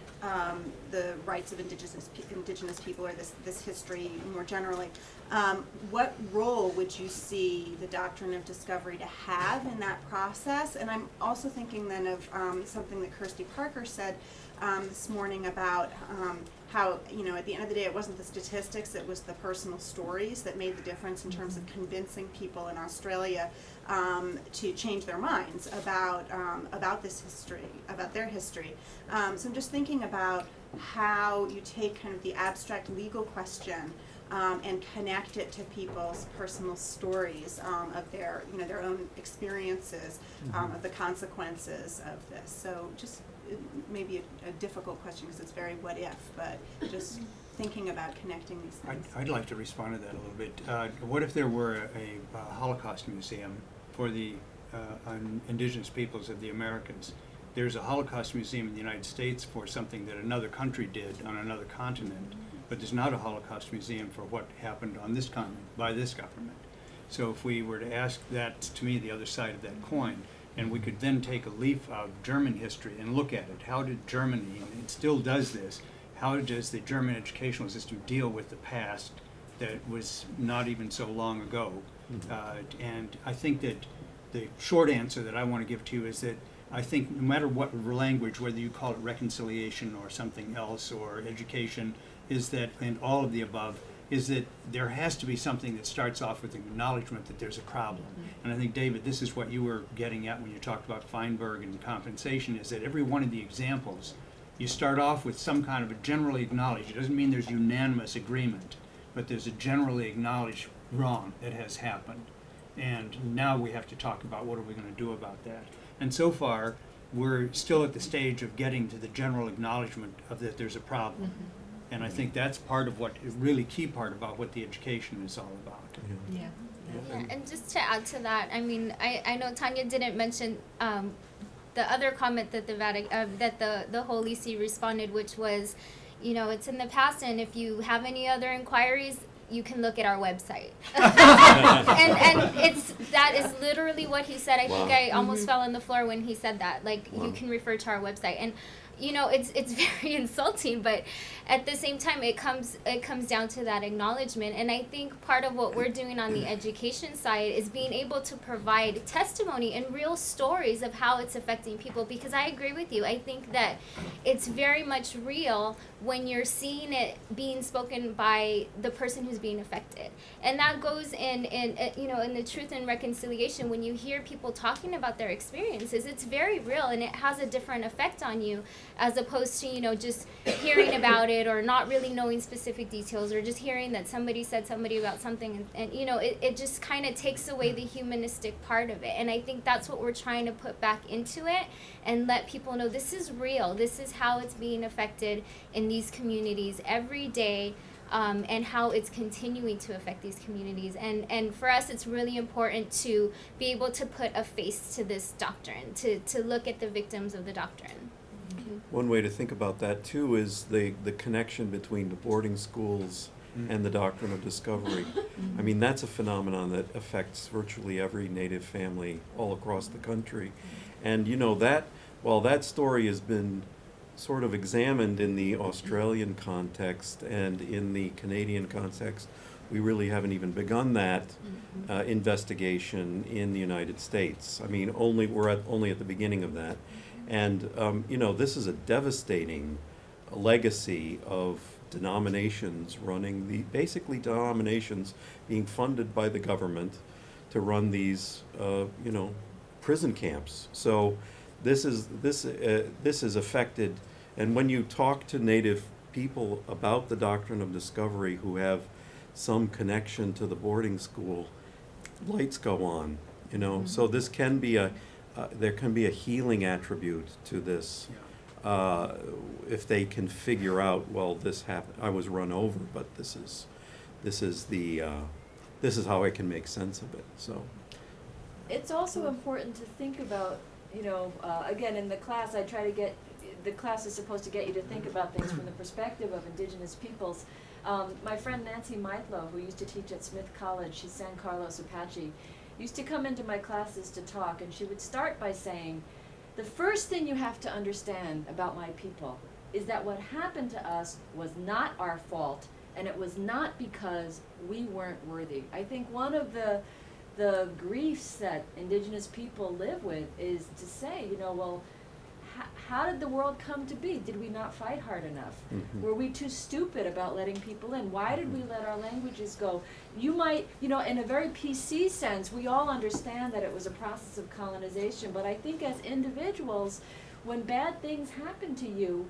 the rights of indigenous people, or this history more generally. What role would you see the Doctrine of Discovery to have in that process? And I'm also thinking then of something that Kirstie Parker said this morning about how, at the end of the day, it wasn't the statistics, it was the personal stories that made the difference in terms of convincing people in Australia to change their minds about this history, about their history. So I'm just thinking about how you take kind of the abstract legal question and connect it to people's personal stories of their own experiences, of the consequences of this. So just maybe a difficult question because it's very what if, but just thinking about connecting these things. I'd like to respond to that a little bit. What if there were a Holocaust museum for the indigenous peoples of the Americas? There's a Holocaust museum in the United States for something that another country did on another continent, but there's not a Holocaust museum for what happened on this continent by this government. So if we were to ask that, to me, the other side of that coin, and we could then take a leaf of German history and look at it. How did Germany, and it still does this, how does the German educational system deal with the past that was not even so long ago? And I think that the short answer that I want to give to you is that I think no matter what language, whether you call it reconciliation or something else or education, is that, and all of the above, is that there has to be something that starts off with acknowledgement that there's a problem. And I think, David, this is what you were getting at when you talked about Feinberg and compensation, is that every one of the examples, you start off with some kind of a generally acknowledged, it doesn't mean there's unanimous agreement, but there's a generally acknowledged wrong that has happened. And now we have to talk about what are we going to do about that. And so far, we're still at the stage of getting to the general acknowledgement of that there's a problem. And I think that's part of what, is really key part about what the education is all about. Yeah. Yeah, and just to add to that, I mean, I know Tonya didn't mention the other comment that the Holy See responded, which was, you know, it's in the past, and if you have any other inquiries, you can look at our website. and that is literally what he said. I think I almost fell on the floor when he said that. Like, you can refer to our website. And you know, it's very insulting, but at the same time, it comes down to that acknowledgement. And I think part of what we're doing on the education side is being able to provide testimony and real stories of how it's affecting people. Because I agree with you. I think that it's very much real when you're seeing it being spoken by the person who's being affected. And that goes in you know, in the Truth and Reconciliation, when you hear people talking about their experiences, it's very real and it has a different effect on you, as opposed to, you know, just hearing about it or not really knowing specific details, or just hearing that somebody said somebody about something, and you know, it just kind of takes away the humanistic part of it. And I think that's what we're trying to put back into it and let people know this is real, this is how it's being affected in these communities every day. And how it's continuing to affect these communities. And for us, it's really important to be able to put a face to this doctrine, to look at the victims of the doctrine. One way to think about that too is the connection between the boarding schools and the Doctrine of Discovery. I mean, that's a phenomenon that affects virtually every Native family all across the country. And you know, that, while that story has been sort of examined in the Australian context and in the Canadian context, we really haven't even begun that investigation in the United States. I mean, we're only at the beginning of that. And you know, this is a devastating legacy of denominations running basically denominations being funded by the government to run these you know, prison camps. So this is affected, and when you talk to Native people about the Doctrine of Discovery who have some connection to the boarding school, lights go on, you know. So this can be there can be a healing attribute to this, if they can figure out, well, this happened, I was run over, but this is how I can make sense of it. So it's also important to think about, you know, again, in the class, I try to get, the class is supposed to get you to think about things from the perspective of Indigenous peoples. My friend Nancy Meitlo, who used to teach at Smith College, she's San Carlos Apache, used to come into my classes to talk, and she would start by saying, the first thing you have to understand about my people is that what happened to us was not our fault, and it was not because we weren't worthy. I think one of the griefs that Indigenous people live with is to say, you know, well, how did the world come to be? Did we not fight hard enough? Were we too stupid about letting people in? Why did we let our languages go? You might, you know, in a very PC sense, we all understand that it was a process of colonization, but I think as individuals, when bad things happen to you,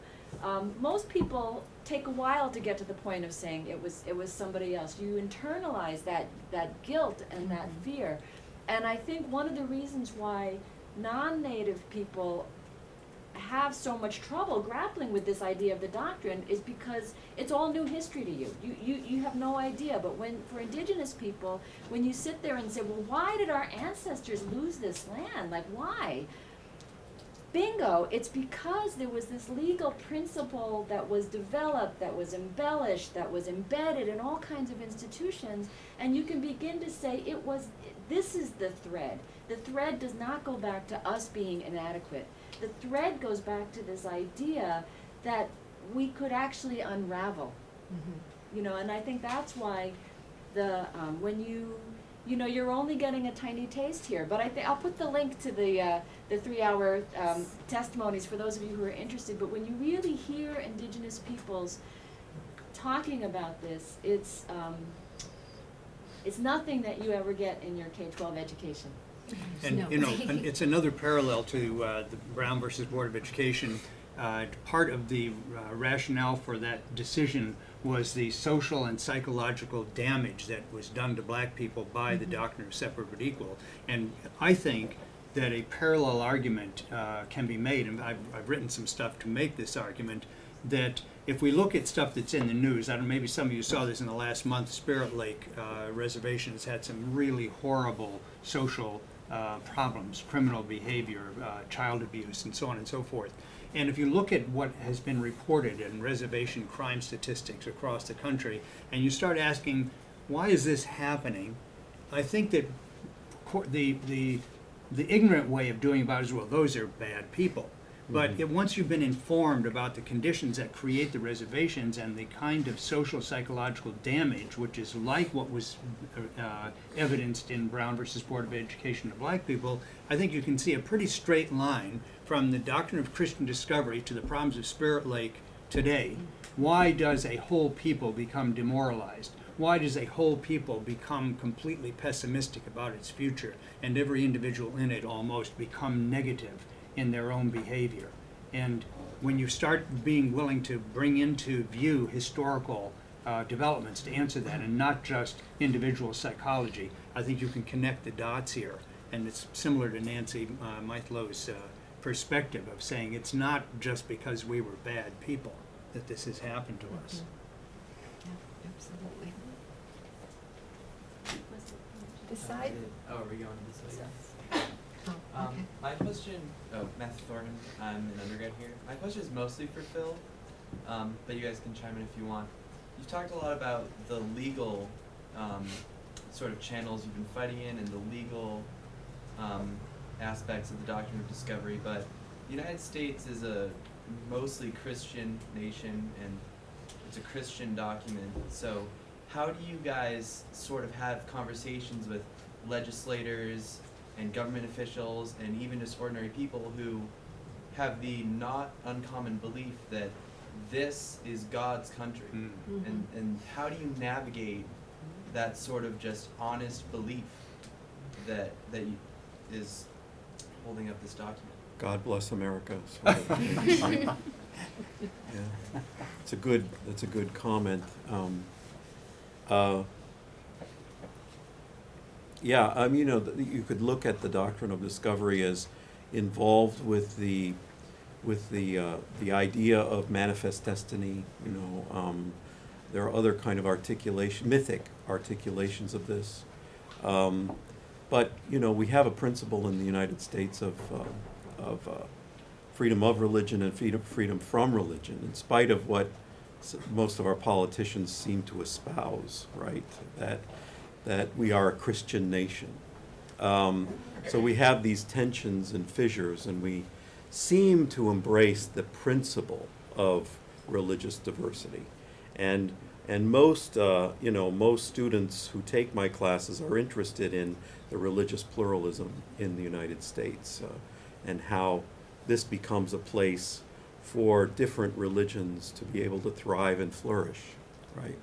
most people take a while to get to the point of saying it was somebody else. You internalize that guilt and that fear. And I think one of the reasons why non-Native people have so much trouble grappling with this idea of the doctrine is because it's all new history to you. You have no idea. But for Indigenous people, when you sit there and say, well, why did our ancestors lose this land? Like, why? bingo, it's because there was this legal principle that was developed, that was embellished, that was embedded in all kinds of institutions, and you can begin to say this is the thread. The thread does not go back to us being inadequate. The thread goes back to this idea that we could actually unravel. You know, and I think that's why when you're only getting a tiny taste here. But I'll put the link to the 3-hour testimonies for those of you who are interested. But when you really hear Indigenous peoples talking about this, it's nothing that you ever get in your K-12 education. And, No. you know, and it's another parallel to the Brown versus Board of Education. Part of the rationale for that decision was the social and psychological damage that was done to black people by the doctrine of separate but equal. And I think that a parallel argument can be made, and I've written some stuff to make this argument, that if we look at stuff that's in the news, I don't know, maybe some of you saw this in the last month, Spirit Lake Reservation has had some really horrible social problems, criminal behavior, child abuse, and so on and so forth. And if you look at what has been reported in reservation crime statistics across the country, and you start asking, why is this happening? I think that the ignorant way of doing about it is, well, those are bad people. But once you've been informed about the conditions that create the reservations and the kind of social psychological damage, which is like what was evidenced in Brown versus Board of Education of black people, I think you can see a pretty straight line from the doctrine of Christian discovery to the problems of Spirit Lake today. Why does a whole people become demoralized? Why does a whole people become completely pessimistic about its future, and every individual in it almost become negative in their own behavior? And when you start being willing to bring into view historical developments to answer that, and not just individual psychology, I think you can connect the dots here. And it's similar to Nancy Meithlow's perspective of saying it's not just because we were bad people that this has happened to us. Yeah, absolutely. Decide? Oh, are we going to decide? Oh, okay. My question, Matthew Thornton, I'm an undergrad here. My question is mostly for Phil, but you guys can chime in if you want. You've talked a lot about the legal sort of channels you've been fighting in and the legal aspects of the Doctrine of Discovery, but the United States is a mostly Christian nation and it's a Christian document. So how do you guys sort of have conversations with legislators and government officials and even just ordinary people who have the not uncommon belief that this is God's country? And how do you navigate that sort of just honest belief that is holding up this document? God bless America. Sort of thing. Yeah, that's a good comment. Yeah, you know, you could look at the Doctrine of Discovery as involved with the idea of manifest destiny. You know, there are other kind of mythic articulations of this. But you know, we have a principle in the United States of freedom of religion and freedom from religion, in spite of what most of our politicians seem to espouse, right? That we are a Christian nation. So we have these tensions and fissures, and we seem to embrace the principle of religious diversity. And most, you know, most students who take my classes are interested in the religious pluralism in the United States and how this becomes a place for different religions to be able to thrive and flourish, right?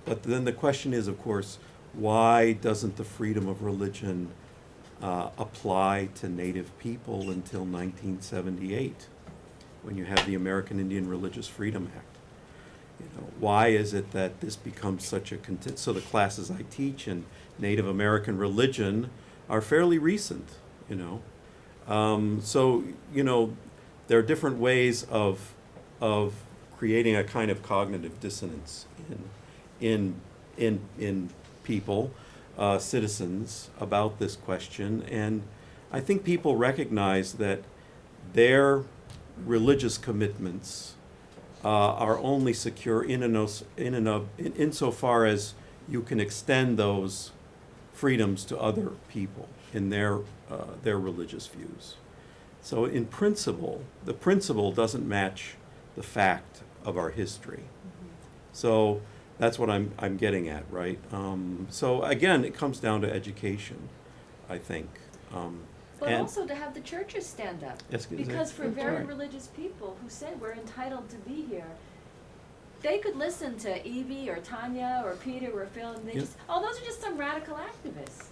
But then the question is, of course, why doesn't the freedom of religion apply to Native people until 1978, when you have the American Indian Religious Freedom Act? You know, why is it that this becomes such a so the classes I teach in Native American religion are fairly recent, you know? So, you know, there are different ways of creating a kind of cognitive dissonance in people, citizens, about this question. And I think people recognize that their religious commitments are only secure insofar as you can extend those freedoms to other people in their religious views. So in principle, the principle doesn't match the fact of our history. So that's what I'm getting at, right? So again, it comes down to education, I think. But and also to have the churches stand up. Yes, Because for that's very right. religious people who say we're entitled to be here, they could listen to Evy or Tonya or Peter or Phil and they Yep. just, oh, those are just some radical activists.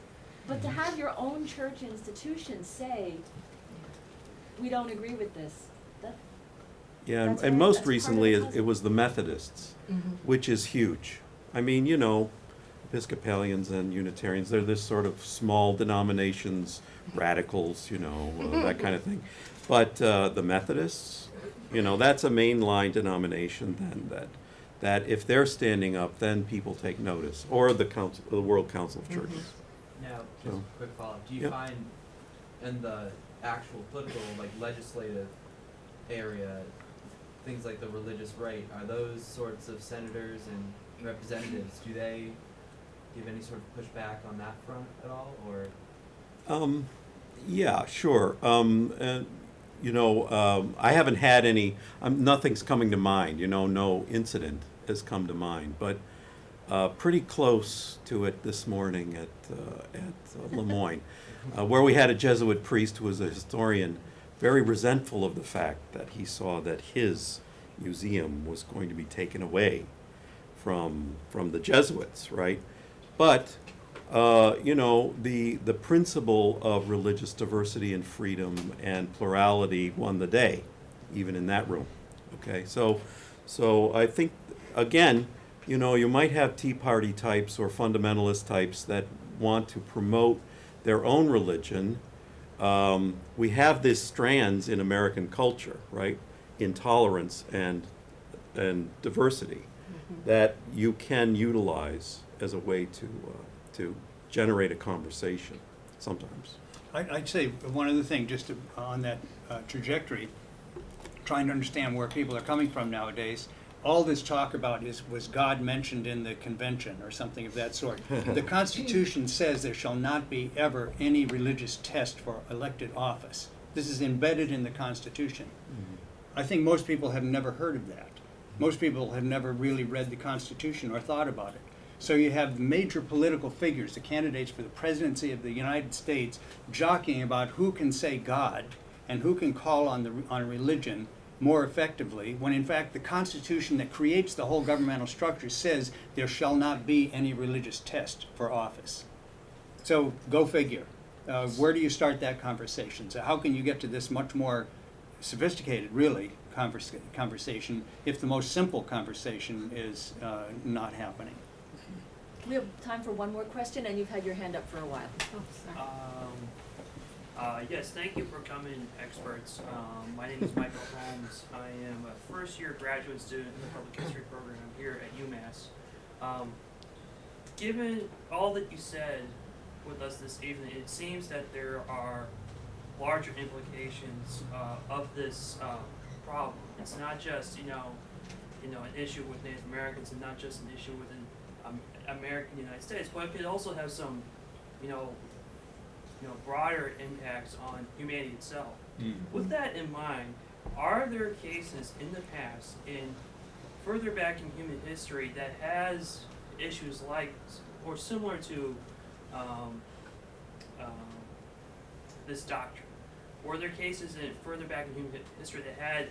But to have your own church institution say, we don't agree with this, that, Yeah, That's and right, most that's part of recently the it puzzle. was the Methodists, which is huge. I mean, you know, Episcopalians and Unitarians, they're this sort of small denominations, radicals, you know, that kind of thing. But the Methodists, you know, that's a mainline denomination then that if they're standing up, then people take notice, or the council, the World Council of Churches. Now, just So- a quick follow-up. Do you Yep. find in the actual political, like legislative area, things like the religious right, are those sorts of senators and representatives, do they give any sort of pushback on that front at all, or? Yeah, sure. And, you know, I haven't had any, nothing's coming to mind, you know, no incident has come to mind, but pretty close to it this morning at Lemoyne, where we had a Jesuit priest who was a historian, very resentful of the fact that he saw that his museum was going to be taken away from the Jesuits, right? But you know, the principle of religious diversity and freedom and plurality won the day, even in that room. Okay, so I think again, you know, you might have Tea Party types or fundamentalist types that want to promote their own religion. We have these strands in American culture, right? Intolerance and diversity that you can utilize as a way to generate a conversation sometimes. I'd say one other thing, just on that trajectory, trying to understand where people are coming from nowadays. All this talk about was God mentioned in the convention or something of that sort. The Constitution says there shall not be ever any religious test for elected office. This is embedded in the Constitution. I think most people have never heard of that. Most people have never really read the Constitution or thought about it. So you have major political figures, the candidates for the presidency of the United States, jockeying about who can say God and who can call on religion more effectively, when in fact the Constitution that creates the whole governmental structure says there shall not be any religious test for office. So go figure. Where do you start that conversation? So how can you get to this much more sophisticated, really, conversation if the most simple conversation is not happening? we have time for one more question and you've had your hand up for a while. Oh, sorry. Yes, thank you for coming, experts. My name is Michael Holmes. I am a first-year graduate student in the Public History program here at UMass. Given all that you said with us this evening, it seems that there are larger implications of this problem. It's not just, you know, an issue with Native Americans, and not just an issue within American United States, but it could also have some, broader impacts on humanity itself. With that in mind, are there cases in the past, in further back in human history, that has issues like or similar to this doctrine? Were there cases in further back in human history that had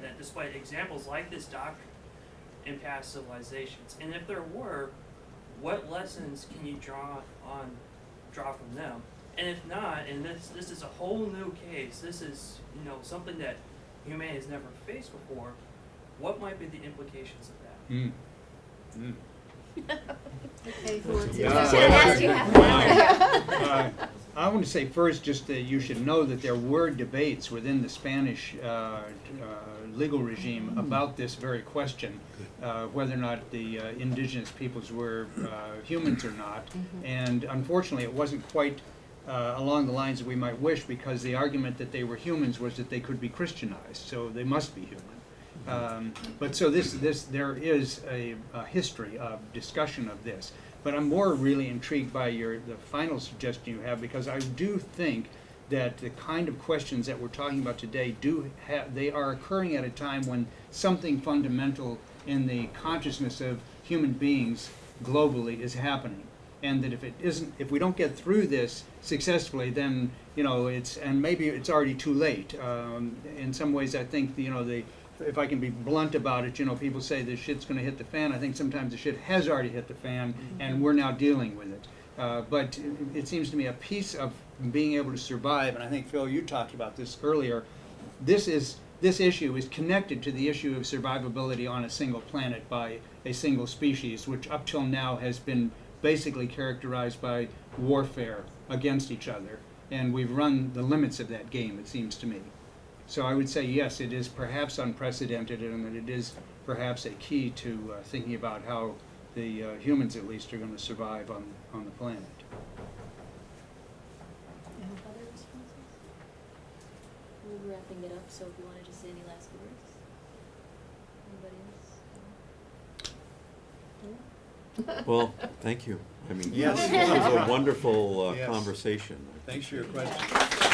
that displayed examples like this doctrine in past civilizations? And if there were, what lessons can you draw from them? And if not, and this is a whole new case, this is something that humanity has never faced before, what might be the implications of that? Okay, who wants to- Yeah. Should have asked you half an hour. I want to say first, just that you should know that there were debates within the Spanish legal regime about this very question, whether or not the indigenous peoples were humans or not. And unfortunately, it wasn't quite along the lines that we might wish, because the argument that they were humans was that they could be Christianized, so they must be human. But so there is a history of discussion of this. But I'm more really intrigued by the final suggestion you have, because I do think that the kind of questions that we're talking about today they are occurring at a time when something fundamental in the consciousness of human beings globally is happening. And that if we don't get through this successfully, then, maybe it's already too late. In some ways, I think, if I can be blunt about it, people say the shit's going to hit the fan. I think sometimes the shit has already hit the fan, and we're now dealing with it. But it seems to me a piece of being able to survive, and I think, Phil, you talked about this earlier, this issue is connected to the issue of survivability on a single planet by a single species, which up till now has been basically characterized by warfare against each other. And we've run the limits of that game, it seems to me. So I would say, yes, it is perhaps unprecedented, and that it is perhaps a key to thinking about how the humans, at least, are going to survive on the planet. Other responses? We're wrapping it up, so if you want to just say any last words? Anybody else? Well, thank you. I mean, Yes. this was a wonderful Yes. conversation. Thanks for your question.